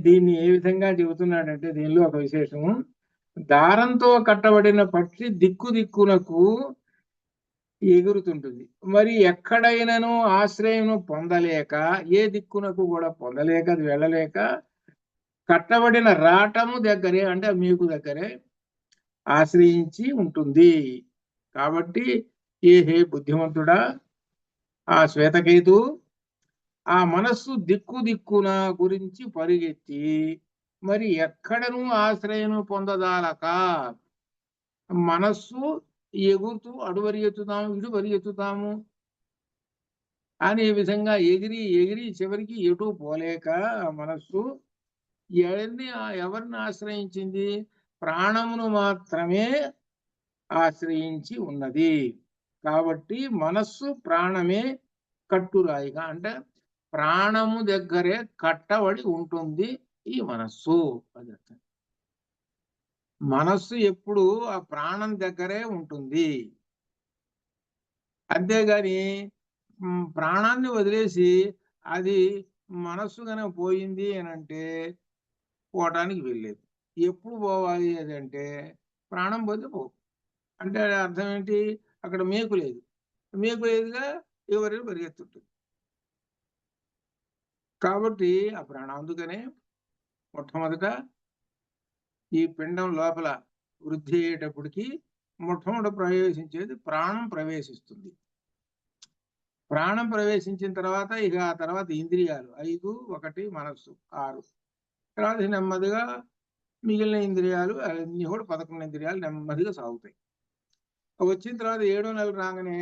Speaker 1: దీన్ని ఏ విధంగా చెబుతున్నాడంటే దీనిలో ఒక విశేషము. దారంతో కట్టబడిన పక్షి దిక్కునకు ఎగురుతుంటుంది. మరి ఎక్కడైనాను ఆశ్రయం పొందలేక, ఏ దిక్కునకు కూడా పొందలేక, అది వెళ్ళలేక కట్టబడిన రాటము దగ్గరే, అంటే మీకు దగ్గరే ఆశ్రయించి ఉంటుంది. కాబట్టి హే బుద్ధిమంతుడా, ఆ శ్వేతకేతు, ఆ మనస్సు దిక్కున గురించి పరిగెత్తి మరి ఎక్కడను ఆశ్రయము పొందదాలక మనస్సు ఎగురుతూ అటు పరిగెత్తుతాము, ఇటు పరిగెత్తుతాము అనే విధంగా ఎగిరి చివరికి ఎటు పోలేక మనస్సు ఎవరిని ఆశ్రయించింది? ప్రాణమును మాత్రమే ఆశ్రయించి ఉన్నది. కాబట్టి మనస్సు ప్రాణమే కట్టురాయిగా, అంటే ప్రాణము దగ్గరే కట్టబడి ఉంటుంది ఈ మనస్సు. అది మనస్సు ఎప్పుడు ఆ ప్రాణం దగ్గరే ఉంటుంది. అంతేగాని ప్రాణాన్ని వదిలేసి అది మనస్సు కనుక పోయింది అని అంటే పోవటానికి వెళ్ళలేదు. ఎప్పుడు పోవాలి అది అంటే ప్రాణం పోతే పోవు. అంటే అర్థం ఏంటి? అక్కడ మేకు లేదుగా, ఎవరైనా పరిగెత్తుంటుంది. కాబట్టి ఆ ప్రాణం అందుకనే మొట్టమొదట ఈ పిండం లోపల వృద్ధి అయ్యేటప్పటికి మొట్టమొదట ప్రవేశించేది ప్రాణం ప్రవేశిస్తుంది. ప్రాణం ప్రవేశించిన తర్వాత ఇక ఆ తర్వాత ఇంద్రియాలు 5, 1 మనస్సు 6. తర్వాత నెమ్మదిగా మిగిలిన ఇంద్రియాలు అన్ని కూడా 11 ఇంద్రియాలు నెమ్మదిగా సాగుతాయి. వచ్చిన తర్వాత 7వ నెల రాగానే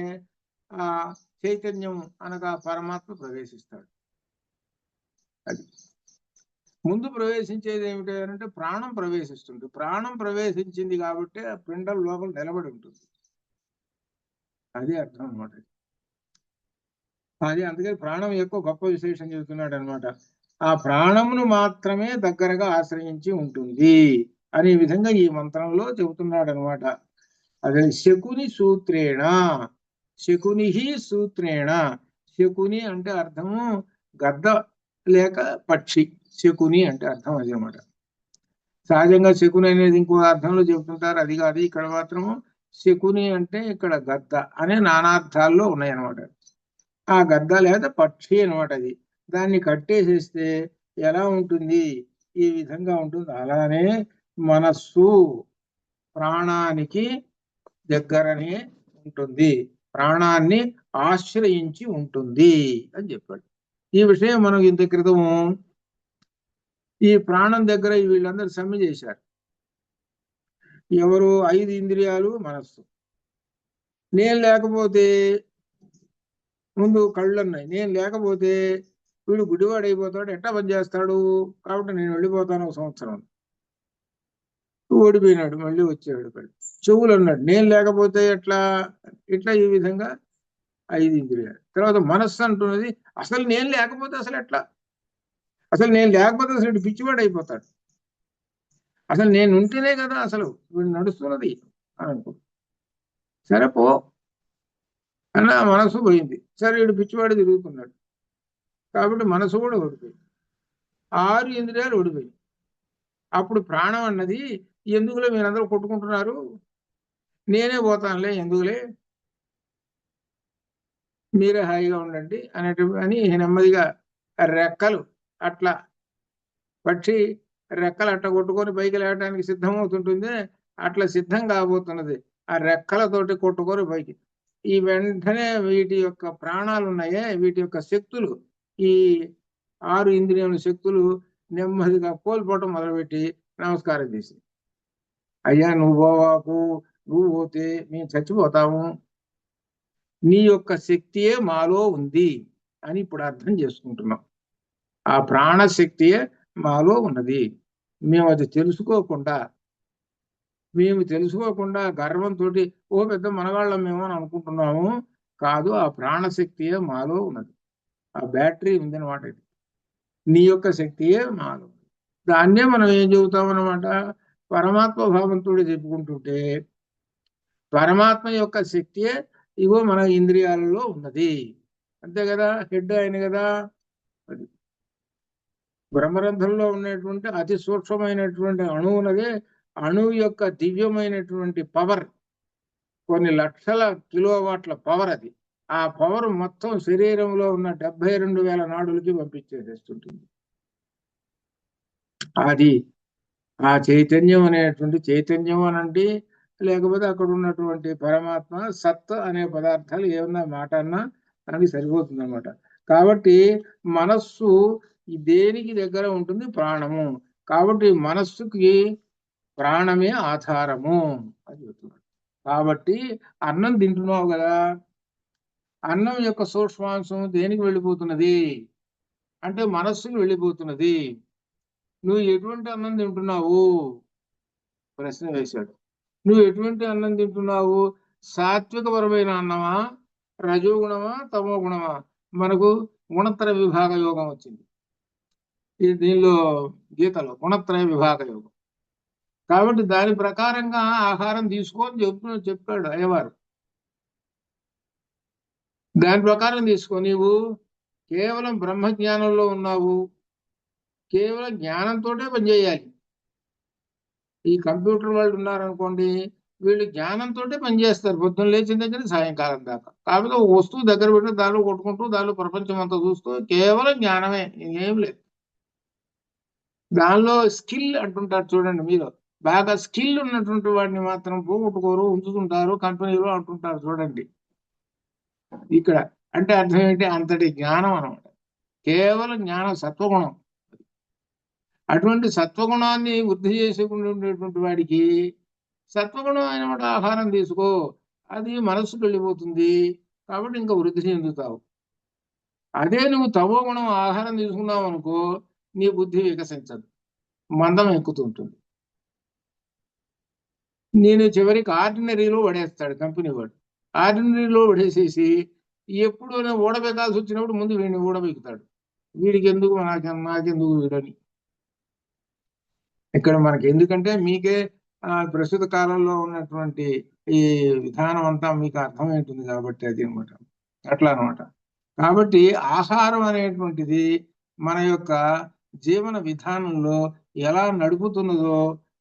Speaker 1: ఆ చైతన్యం అనగా పరమాత్మ ప్రవేశిస్తాడు. అది ముందు ప్రవేశించేది ఏమిటి అంటే ప్రాణం ప్రవేశిస్తుంది. ప్రాణం ప్రవేశించింది కాబట్టి ఆ పిండం లోపల నిలబడి ఉంటుంది. అది అర్థం అనమాట. అది అందుకని ప్రాణం ఎక్కువ గొప్ప విశేషం చెబుతున్నాడు అనమాట. ఆ ప్రాణమును మాత్రమే దగ్గరగా ఆశ్రయించి ఉంటుంది అనే విధంగా ఈ మంత్రంలో చెబుతున్నాడు అనమాట. అదే శకుని సూత్రేణ, శకుని సూత్రేణ. శకుని అంటే అర్థము గద్ద లేక పక్షి. శకుని అంటే అర్థం అది అనమాట. సహజంగా శకుని అనేది ఇంకో అర్థంలో చెబుతుంటారు, అది కాదు. ఇక్కడ మాత్రము శకుని అంటే ఇక్కడ గద్ద అనే నానార్థాల్లో ఉన్నాయన్నమాట. ఆ గద్ద లేదా పక్షి అనమాట. అది దాన్ని కట్టేసేస్తే ఎలా ఉంటుంది? ఈ విధంగా ఉంటుంది. అలానే మనస్సు ప్రాణానికి దగ్గరనే ఉంటుంది, ప్రాణాన్ని ఆశ్రయించి ఉంటుంది అని చెప్పాడు. ఈ విషయం మనం ఇంత క్రితము ఈ ప్రాణం దగ్గర వీళ్ళందరూ సమ్మె చేశారు. ఎవరు? 5 ఇంద్రియాలు, మనస్సు. నేను లేకపోతే ముందు కళ్ళు ఉన్నాయి, నేను లేకపోతే వీడు గుడివాడు అయిపోతాడు, ఎట్లా పనిచేస్తాడు? కాబట్టి నేను వెళ్ళిపోతాను 1 సంవత్సరం. ఓడిపోయినాడు, మళ్ళీ వచ్చాడు. చెవులు అన్నాడు, నేను లేకపోతే ఎట్లా? ఇట్లా ఈ విధంగా 5 ఇంద్రియాలు. తర్వాత మనస్సు అంటున్నది, అసలు నేను లేకపోతే అసలు ఎట్లా? అసలు నేను లేకపోతే అసలు పిచ్చివాడు అయిపోతాడు. అసలు నేను ఉంటేనే కదా అసలు వీడు నడుస్తున్నది అని అనుకో. సరే పో అన్న మనసు పోయింది. సరే వీడు పిచ్చివాడు తిరుగుతున్నాడు కాబట్టి మనసు కూడా ఓడిపోయింది. 6 ఇంద్రియాలు ఓడిపోయింది. అప్పుడు ప్రాణం అన్నది, ఎందుకులే మీరందరూ కొట్టుకుంటున్నారు, నేనే పోతానులే, ఎందుకులే, మీరే హాయిగా ఉండండి అని నెమ్మదిగా రెక్కలు అట్లా పక్షి రెక్కలు అట్లా కొట్టుకొని పైకి లేవడానికి సిద్ధమవుతుంటుంది. అట్లా సిద్ధం కాబోతున్నది. ఆ రెక్కలతోటి కొట్టుకొని పైకి. ఈ వెంటనే వీటి యొక్క ప్రాణాలు ఉన్నాయే, వీటి యొక్క శక్తులు, ఈ 6 ఇంద్రియాల శక్తులు నెమ్మదిగా కోల్పోవటం మొదలుపెట్టి నమస్కారం చేసి, అయ్యా నువ్వు పోవాకు, నువ్వు పోతే మేము చచ్చిపోతాము, నీ యొక్క శక్తియే మాలో ఉంది అని ఇప్పుడు అర్థం చేసుకుంటున్నాం. ఆ ప్రాణశక్తియే మాలో ఉన్నది. మేము అది తెలుసుకోకుండా గర్వంతో ఓ పెద్ద మనవాళ్ళం మేము అని అనుకుంటున్నాము. కాదు, ఆ ప్రాణశక్తియే మాలో ఉన్నది. ఆ బ్యాటరీ ఉందన్నమాట. ఇది నీ యొక్క శక్తియే మాలో. దాన్నే మనం ఏం చెబుతాం అన్నమాట, పరమాత్మ భావంతో చెప్పుకుంటుంటే పరమాత్మ యొక్క శక్తియే ఇవో మన ఇంద్రియాలలో ఉన్నది. అంతే కదా, హెడ్ ఆయన కదా. అది బ్రహ్మరంధ్రంలో ఉన్నటువంటి అతి సూక్ష్మమైనటువంటి అణువునదే, అణువు యొక్క దివ్యమైనటువంటి పవర్, కొన్ని లక్షల కిలోవాట్ల పవర్. అది ఆ పవర్ మొత్తం శరీరంలో ఉన్న 72,000 నాడులకి పంపించేసేస్తుంటుంది. అది ఆ చైతన్యం అనేటువంటి, చైతన్యం అనండి లేకపోతే అక్కడ ఉన్నటువంటి పరమాత్మ సత్ అనే పదార్థాలు ఏమన్నా మాట అన్నా దానికి సరిపోతుంది అన్నమాట. కాబట్టి మనస్సు దేనికి దగ్గర ఉంటుంది? ప్రాణము. కాబట్టి మనస్సుకి ప్రాణమే ఆధారము అని చెప్తున్నాడు. కాబట్టి అన్నం తింటున్నావు కదా, అన్నం యొక్క సూక్ష్మాంశం దేనికి వెళ్ళిపోతున్నది అంటే మనస్సుకి వెళ్ళిపోతున్నది. నువ్వు ఎటువంటి అన్నం తింటున్నావు? ప్రశ్న వేశాడు. నువ్వు ఎటువంటి అన్నం తింటున్నావు? సాత్వికపరమైన అన్నమా, రజోగుణమా, తమో గుణమా? మనకు గుణత్రయ విభాగ యోగం వచ్చింది దీనిలో, గీతలో గుణత్రయ విభాగ యోగం. కాబట్టి దాని ప్రకారంగా ఆహారం తీసుకొని చెప్పాడు అయ్యవారు. దాని ప్రకారం తీసుకో. నీవు కేవలం బ్రహ్మజ్ఞానంలో ఉన్నావు, కేవలం జ్ఞానంతోటే పనిచేయాలి. ఈ కంప్యూటర్ వాళ్ళు ఉన్నారనుకోండి, వీళ్ళు జ్ఞానంతో పనిచేస్తారు పొద్దున్న లేచిన దగ్గర సాయంకాలం దాకా. కాకపోతే ఒక వస్తువు దగ్గర పెట్టి దానిలో కొట్టుకుంటూ దానిలో ప్రపంచం అంతా చూస్తూ కేవలం జ్ఞానమే, ఏం లేదు. దానిలో స్కిల్ అంటుంటారు చూడండి, మీరు బాగా స్కిల్ ఉన్నటువంటి వాడిని మాత్రం పోగొట్టుకోరు, ఉంచుతుంటారు కంపెనీలో అంటుంటారు చూడండి. ఇక్కడ అంటే అర్థం ఏంటి? అంతటి జ్ఞానం అనమాట. కేవలం జ్ఞానం సత్వగుణం. అటువంటి సత్వగుణాన్ని వృద్ధి చేసుకునేటువంటి వాడికి సత్వగుణం అయిన ఆహారం తీసుకో, అది మనస్సుకు వెళ్ళిపోతుంది, కాబట్టి ఇంకా వృద్ధి చెందుతావు. అదే నువ్వు తమో గుణం ఆహారం తీసుకున్నావు అనుకో, నీ బుద్ధి వికసించదు, మందం ఎక్కుతుంటుంది. నేను చివరికి ఆర్డినరీలో పడేస్తాడు కంపెనీ వాడు. ఆర్డినరీలో పడేసేసి ఎప్పుడు ఊడబెక్కాల్సి వచ్చినప్పుడు ముందు వీడిని ఊడబెక్కుతాడు. వీడికి ఎందుకు, నాకెందుకు వీడని. ఇక్కడ మనకి ఎందుకంటే మీకే ప్రస్తుత కాలంలో ఉన్నటువంటి ఈ విధానం అంతా మీకు అర్థమవుతుంది కాబట్టి అది అనమాట. అట్లా అనమాట. కాబట్టి ఆహారం అనేటువంటిది మన యొక్క జీవన విధానంలో ఎలా నడుపుతున్నదో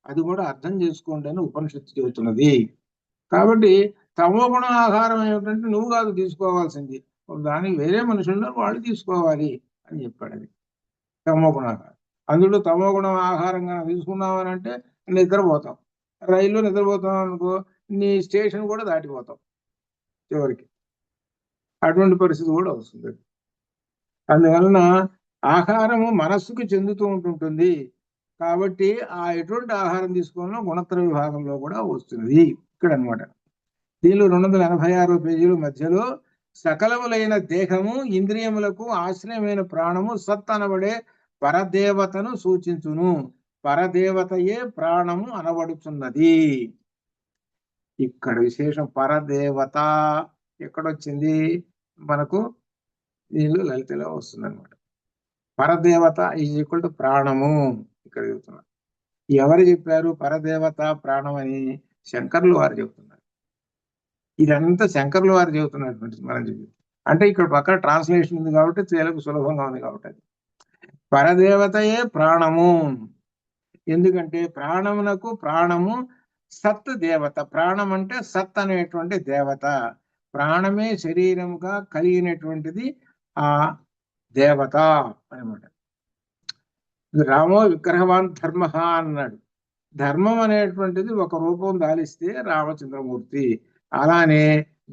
Speaker 1: అది కూడా అర్థం చేసుకోండి అని ఉపనిషత్తు చెబుతున్నది. కాబట్టి తమోగుణ ఆహారం ఏమిటంటే నువ్వు కాదు తీసుకోవాల్సింది, దానికి వేరే మనుషుల్లో వాళ్ళు తీసుకోవాలి అని చెప్పాడు. అది తమోగుణ ఆహారం. అందులో తమోగుణం ఆహారంగా తీసుకున్నామని అంటే నిద్రపోతాం. రైల్లో నిద్రపోతాం అనుకో, నీ స్టేషన్ కూడా దాటిపోతాం చివరికి. అటువంటి పరిస్థితి కూడా వస్తుంది. అందువలన ఆహారము మనస్సుకు చెందుతూ ఉంటుంటుంది. కాబట్టి ఎటువంటి ఆహారం తీసుకోవాలో గుణత్ర విభాగంలో కూడా వస్తుంది ఇక్కడ అనమాట. దీనిలో 286 పేజీల మధ్యలో సకలములైన దేహము, ఇంద్రియములకు ఆశ్రయమైన ప్రాణము సత్ అనబడే పరదేవతను సూచించును. పరదేవతయే ప్రాణము అనబడుతున్నది. ఇక్కడ విశేషం పరదేవత ఎక్కడొచ్చింది మనకు? దీనిలో లలితలో వస్తుంది అనమాట. పరదేవత ఈజ్ ఈక్వల్ టు ప్రాణము. ఇక్కడ చెబుతున్నారు. ఎవరు చెప్పారు పరదేవత ప్రాణం అని? శంకర్లు వారు చెబుతున్నారు. ఇదంతా శంకర్లు వారు చెబుతున్నటువంటి మనం చెప్పి, అంటే ఇక్కడ పక్కన ట్రాన్స్లేషన్ ఉంది కాబట్టి తెలుగు సులభంగా ఉంది కాబట్టి అది పరదేవతయే ప్రాణము. ఎందుకంటే ప్రాణమునకు ప్రాణము సత్ దేవత. ప్రాణం అంటే సత్ అనేటువంటి దేవత. ప్రాణమే శరీరముగా కలిగినటువంటిది ఆ దేవత అనమాట. రామో విగ్రహవాన్ ధర్మ అన్నాడు. ధర్మం అనేటువంటిది ఒక రూపం దాలిస్తే రామచంద్రమూర్తి. అలానే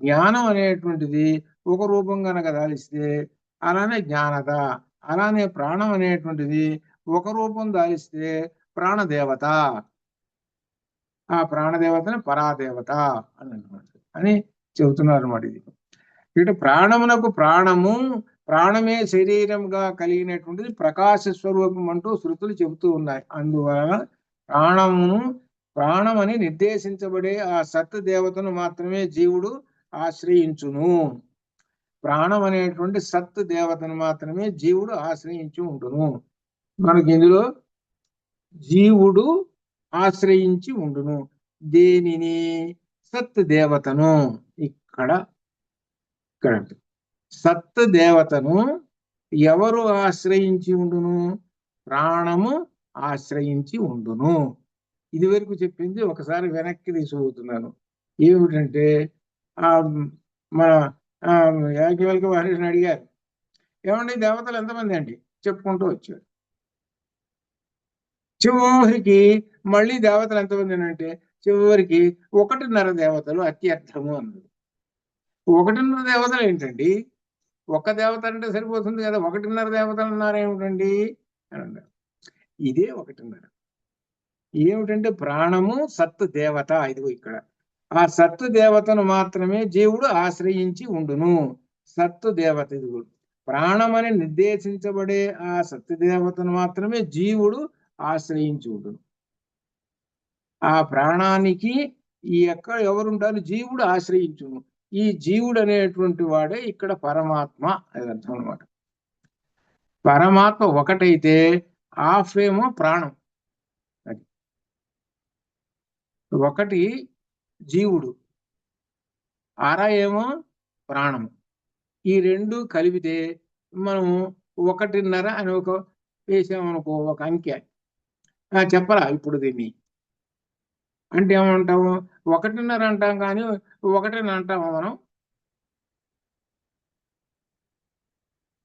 Speaker 1: జ్ఞానం అనేటువంటిది ఒక రూపం కనుక దాలిస్తే అలానే జ్ఞానద. అలానే ప్రాణం అనేటువంటిది ఒక రూపం దాలిస్తే ప్రాణదేవత. ఆ ప్రాణదేవతని పరాదేవత అని చెబుతున్నారు అన్నమాట. ఇది ఇటు ప్రాణమునకు ప్రాణము, ప్రాణమే శరీరంగా కలిగినటువంటిది ప్రకాశ స్వరూపం అంటూ శృతులు చెబుతూ ఉన్నాయి. అందువలన ప్రాణమని నిర్దేశించబడే ఆ సత్ దేవతను మాత్రమే జీవుడు ఆశ్రయించును. ప్రాణం అనేటువంటి సత్ దేవతను మాత్రమే జీవుడు ఆశ్రయించి ఉండును. మనకి ఇందులో జీవుడు ఆశ్రయించి ఉండును దేనిని? సత్ దేవతను. ఇక్కడ సత్ దేవతను ఎవరు ఆశ్రయించి ఉండును? ప్రాణము ఆశ్రయించి ఉండును. ఇది వరకు చెప్పింది ఒకసారి వెనక్కి తీసుకుపోతున్నాను. ఏమిటంటే మన యాజ్ఞవల్క్య మహర్షిని అడిగారు, ఏమండి దేవతలు ఎంతమంది అండి? చెప్పుకుంటూ వచ్చాడు. చివరికి మళ్ళీ దేవతలు ఎంతమంది అంటే చివరికి 1.5 దేవతలు అత్యర్థము అన్నది. 1.5 దేవతలు ఏంటండి? ఒక్క దేవత అంటే సరిపోతుంది కదా, 1.5 దేవతలు అన్నారేమిటండి అని అన్నారు. ఇదే 1.5. ఏమిటంటే ప్రాణము సత్ దేవత. ఇదిగో ఇక్కడ ఆ సత్తు దేవతను మాత్రమే జీవుడు ఆశ్రయించి ఉండును. సత్తు దేవత ఇదిగో ప్రాణమని నిర్దేశించబడే ఆ సత్తు దేవతను మాత్రమే జీవుడు ఆశ్రయించి ఉండును. ఆ ప్రాణానికి ఎవరుంటారు? జీవుడు ఆశ్రయించును. ఈ జీవుడు అనేటువంటి వాడే ఇక్కడ పరమాత్మ అని అర్థం అనమాట. పరమాత్మ ఒకటైతే హాఫ్ ఏమో ప్రాణం, అది ఒకటి జీవుడు, ఏమో ప్రాణము. ఈ రెండు కలిపితే మనం 1.5 అని ఒక వేసామనుకో, ఒక అంకె చెప్పరా ఇప్పుడు దీన్ని అంటే ఏమంటాము? 1.5 అంటాం కానీ 1 అంటాము మనం.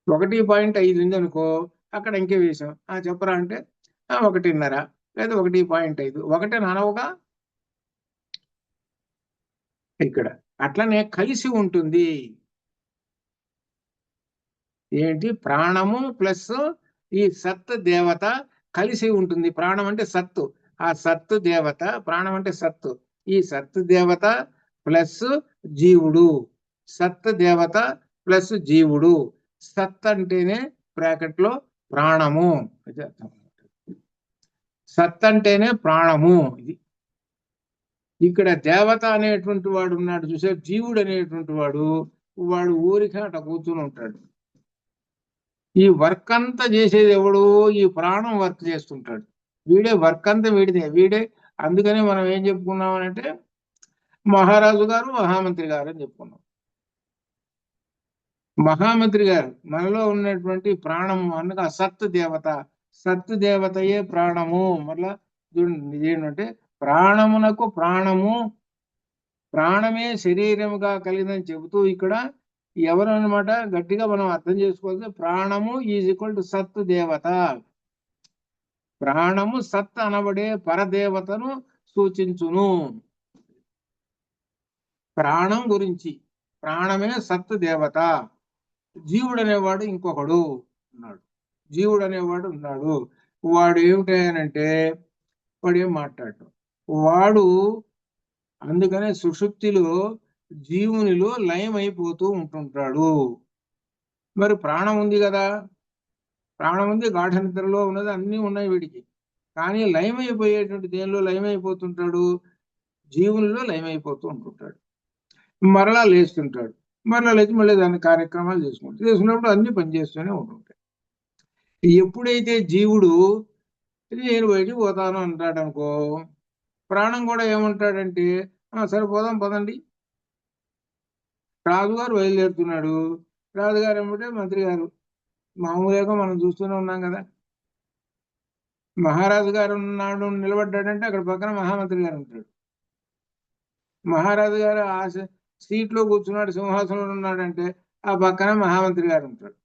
Speaker 1: 1.5 ఉంది అనుకో, అక్కడ ఇంకే వేసాం. చెప్పరా అంటే 1.5. లేదా 1.5 ఒకటే అనవుగా ఇక్కడ. అట్లనే కలిసి ఉంటుంది ఏంటి, ప్రాణము ప్లస్ ఈ సత్ దేవత కలిసి ఉంటుంది. ప్రాణం అంటే సత్తు, ఆ సత్తు దేవత, ప్రాణం అంటే సత్తు, ఈ సత్తు దేవత ప్లస్ జీవుడు, సత్ దేవత ప్లస్ జీవుడు. సత్ అంటేనే బ్రాకెట్ లో ప్రాణము, సత్ అంటేనే ప్రాణము. ఇది ఇక్కడ దేవత అనేటువంటి వాడు ఉన్నాడు చూసారు, జీవుడు అనేటువంటి వాడు, వాడు ఊరికే అట్లా కూర్చుని ఉంటాడు. ఈ వర్క్ అంతా చేసేది ఎవడు, ఈ ప్రాణం వర్క్ చేస్తుంటాడు. వీడే వర్క్ అంతా వీడిదే, వీడే. అందుకనే మనం ఏం చెప్పుకున్నాం అంటే మహారాజు గారు మహామంత్రి గారు అని చెప్పుకున్నాం. మహామంత్రి గారు మనలో ఉన్నటువంటి ప్రాణము అనగా సత్ దేవత, సత్ దేవతయే ప్రాణము. మళ్ళా చూడండి ఏంటంటే ప్రాణమునకు ప్రాణము, ప్రాణమే శరీరముగా కలిగిందని చెబుతూ ఇక్కడ ఎవరు అనమాట గట్టిగా మనం అర్థం చేసుకోవాలి. ప్రాణము ఈజ్ ఈక్వల్ టు సత్ దేవత. ప్రాణము సత్ అనబడే పరదేవతను సూచించును. ప్రాణం గురించి, ప్రాణమే సత్ దేవత. జీవుడు అనేవాడు ఇంకొకడు ఉన్నాడు, జీవుడు అనేవాడు ఉన్నాడు. వాడు ఏమిటంటే వాడు ఏం మాట్లాడు, వాడు అందుకనే సుషుప్తిలో జీవునిలో లయం అయిపోతూ ఉంటుంటాడు. మరి ప్రాణం ఉంది కదా, ప్రాణం ఉంది, గాఢ నిద్రలో ఉన్నది, అన్నీ ఉన్నాయి వీడికి. కానీ లయమైపోయేటువంటి దేనిలో లయమైపోతుంటాడు, జీవునిలో లయమైపోతూ ఉంటుంటాడు. మరలా లేస్తుంటాడు, మరలా లేచి మళ్ళీ దాని కార్యక్రమాలు చేసుకున్నప్పుడు అన్ని పనిచేస్తూనే ఉంటుంటాయి. ఎప్పుడైతే జీవుడు నేను బయటికి పోతాను అంటాడు అనుకో, ప్రాణం కూడా ఏమంటాడంటే సరే పోదాం పదండి. రాజుగారు బయలుదేరుతున్నాడు, రాజుగారు ఏమంటే మంత్రి గారు, మామూలుగా మనం చూస్తూనే ఉన్నాం కదా, మహారాజు గారు ఉన్నాడు నిలబడ్డాడంటే అక్కడ పక్కన మహామంత్రి గారు ఉంటాడు. మహారాజు గారు ఆ సీట్ లో కూర్చున్నాడు, సింహాసనంలో ఉన్నాడంటే ఆ పక్కన మహామంత్రి గారు ఉంటాడు.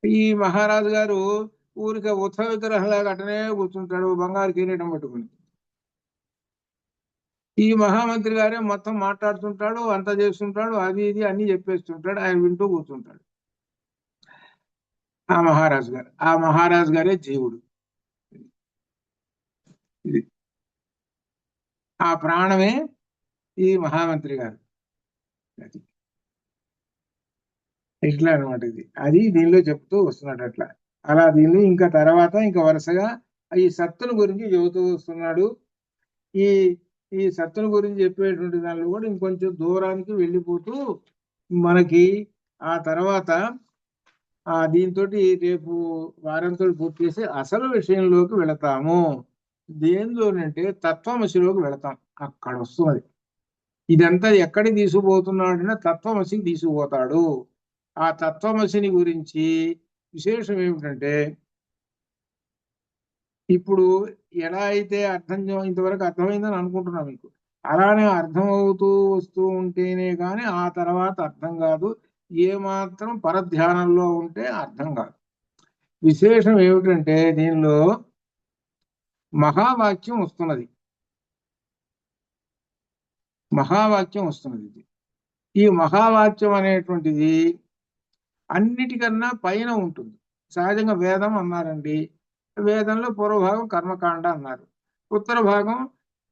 Speaker 1: ఈ మహారాజు గారు ఊరికే ఉత్సవ విగ్రహంలాగా అటనే కూర్చుంటాడు, బంగారు కిరీటం పట్టుకుని. ఈ మహామంత్రి గారే మొత్తం మాట్లాడుతుంటాడు, అంతా చేస్తుంటాడు, అది ఇది అన్ని చెప్పేస్తుంటాడు, ఆయన వింటూ కూర్చుంటాడు. ఆ మహారాజు గారే జీవుడు. ఇది ఆ ప్రాణమే ఈ మహామంత్రి గారు. ఇట్లా అనమాట ఇది, అది దీనిలో చెప్తూ వస్తున్నాడు. అట్లా అలా దీన్ని ఇంకా తర్వాత ఇంకా వరుసగా ఈ సత్తును గురించి చెబుతూ వస్తున్నాడు. ఈ ఈ సత్తును గురించి చెప్పేటువంటి దానిలో కూడా ఇంకొంచెం దూరానికి వెళ్ళిపోతూ మనకి ఆ తర్వాత దీంతో రేపు వారంతో పూర్తి చేసి అసలు విషయంలోకి వెళతాము. దేనిలోనంటే తత్వమసిలోకి వెళతాం. అక్కడ వస్తున్నది ఇదంతా. ఎక్కడికి తీసుకుపోతున్నాడన్నా తత్వమసికి తీసుకుపోతాడు. ఆ తత్వమసిని గురించి విశేషం ఏమిటంటే, ఇప్పుడు ఎలా అయితే ఇంతవరకు అర్థమైందని అనుకుంటున్నాం మీకు, అలానే అర్థం అవుతూ వస్తూ ఉంటేనే కానీ ఆ తర్వాత అర్థం కాదు. ఏమాత్రం పరధ్యానంలో ఉంటే అర్థం కాదు. విశేషం ఏమిటంటే దీనిలో మహావాక్యం వస్తున్నది. ఈ మహావాక్యం అనేటువంటిది అన్నిటికన్నా పైన ఉంటుంది. సహజంగా వేదం అన్నారండి, వేదంలో పూర్వభాగం కర్మకాండ అన్నారు, ఉత్తర భాగం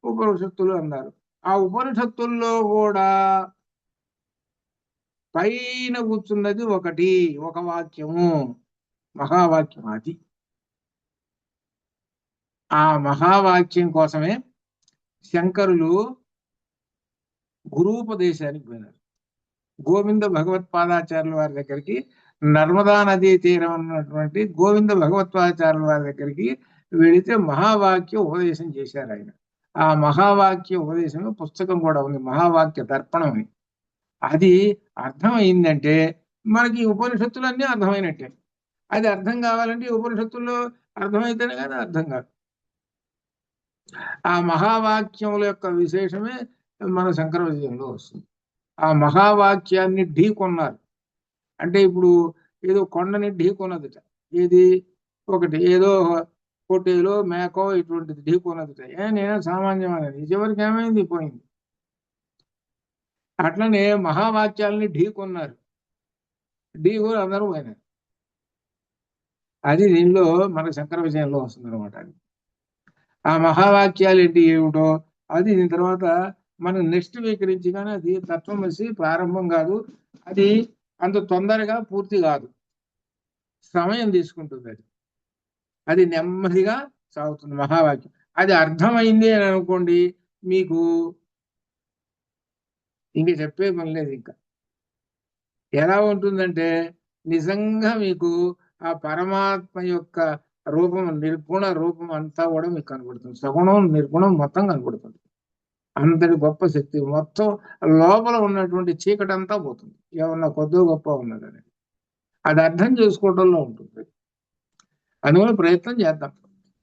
Speaker 1: ఉపనిషత్తులు అన్నారు. ఆ ఉపనిషత్తుల్లో కూడా పైన కూర్చున్నది ఒక వాక్యము, మహావాక్యం. అది ఆ మహావాక్యం కోసమే శంకరులు గురూపదేశానికి పోయినారు. గోవింద భగవత్పాదాచార్యుల వారి దగ్గరికి, నర్మదా నదీ తీరం ఉన్నటువంటి గోవింద భగవత్పాదాచార్యుల వారి దగ్గరికి వెళితే మహావాక్య ఉపదేశం చేశారు ఆయన. ఆ మహావాక్య ఉపదేశం పుస్తకం కూడా ఉంది, మహావాక్య దర్పణం అని. అది అర్థమైందంటే మనకి ఉపనిషత్తులన్నీ అర్థమైనట్టే. అది అర్థం కావాలంటే ఉపనిషత్తుల్లో అర్థమైతేనే కానీ అర్థం కాదు. ఆ మహావాక్యముల యొక్క విశేషమే మన శంకర విజయంలో వస్తుంది. ఆ మహావాక్యాన్ని ఢీకొన్నారు. అంటే ఇప్పుడు ఏదో కొండని ఢీకొన్నదిట. ఏది ఒకటి ఏదో పొట్టేలో మేకో ఇటువంటిది ఢీకొన్నది. నేనే సామాన్యం అనేది చివరికి ఏమైంది, పోయింది. అట్లనే మహావాక్యాలని ఢీకొన్నారు, ఢీకొని అందరూ పోయినారు. అది దీనిలో మన శంకర విజయంలో వస్తుంది అనమాట. అది ఆ మహావాక్యాలు ఏంటి ఏమిటో అది దీని తర్వాత మనం నెక్స్ట్ వీక్ నుంచి కానీ అది తత్వమసి ప్రారంభం కాదు, అది అంత తొందరగా పూర్తి కాదు, సమయం తీసుకుంటుంది. అది అది నెమ్మదిగా సాగుతుంది మహావాక్యం. అది అర్థమైంది అని అనుకోండి, మీకు ఇంక చెప్పే పని లేదు. ఇంకా ఎలా ఉంటుందంటే నిజంగా మీకు ఆ పరమాత్మ యొక్క రూపం, నిర్గుణ రూపం అంతా కూడా మీకు కనబడుతుంది. సగుణం నిర్గుణం మొత్తం కనబడుతుంది. అంతటి గొప్ప శక్తి మొత్తం లోపల ఉన్నటువంటి చీకటి అంతా పోతుంది, ఏమన్నా కొద్దో గొప్ప ఉన్నదని. అది అర్థం చేసుకోవడంలో ఉంటుంది. అందువల్ల ప్రయత్నం చేద్దాం.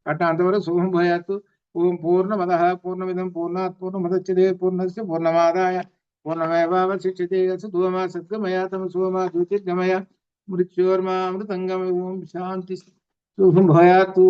Speaker 1: అట్లా అంతవరకు శుభం భయాత్తు. ఓం పూర్ణమద పూర్ణమిదం పూర్ణాత్ పూర్ణముదచ్యతే పూర్ణస్య పూర్ణమాదాయ పూర్ణమేవావశిష్యతే. సద్వమా సద్గమయ తమ శుభమా జ్యోతిర్గమయ మృత్యోర్మా అమృతంగమయ. ఓం శాంతి. శుభం భయాత్తు.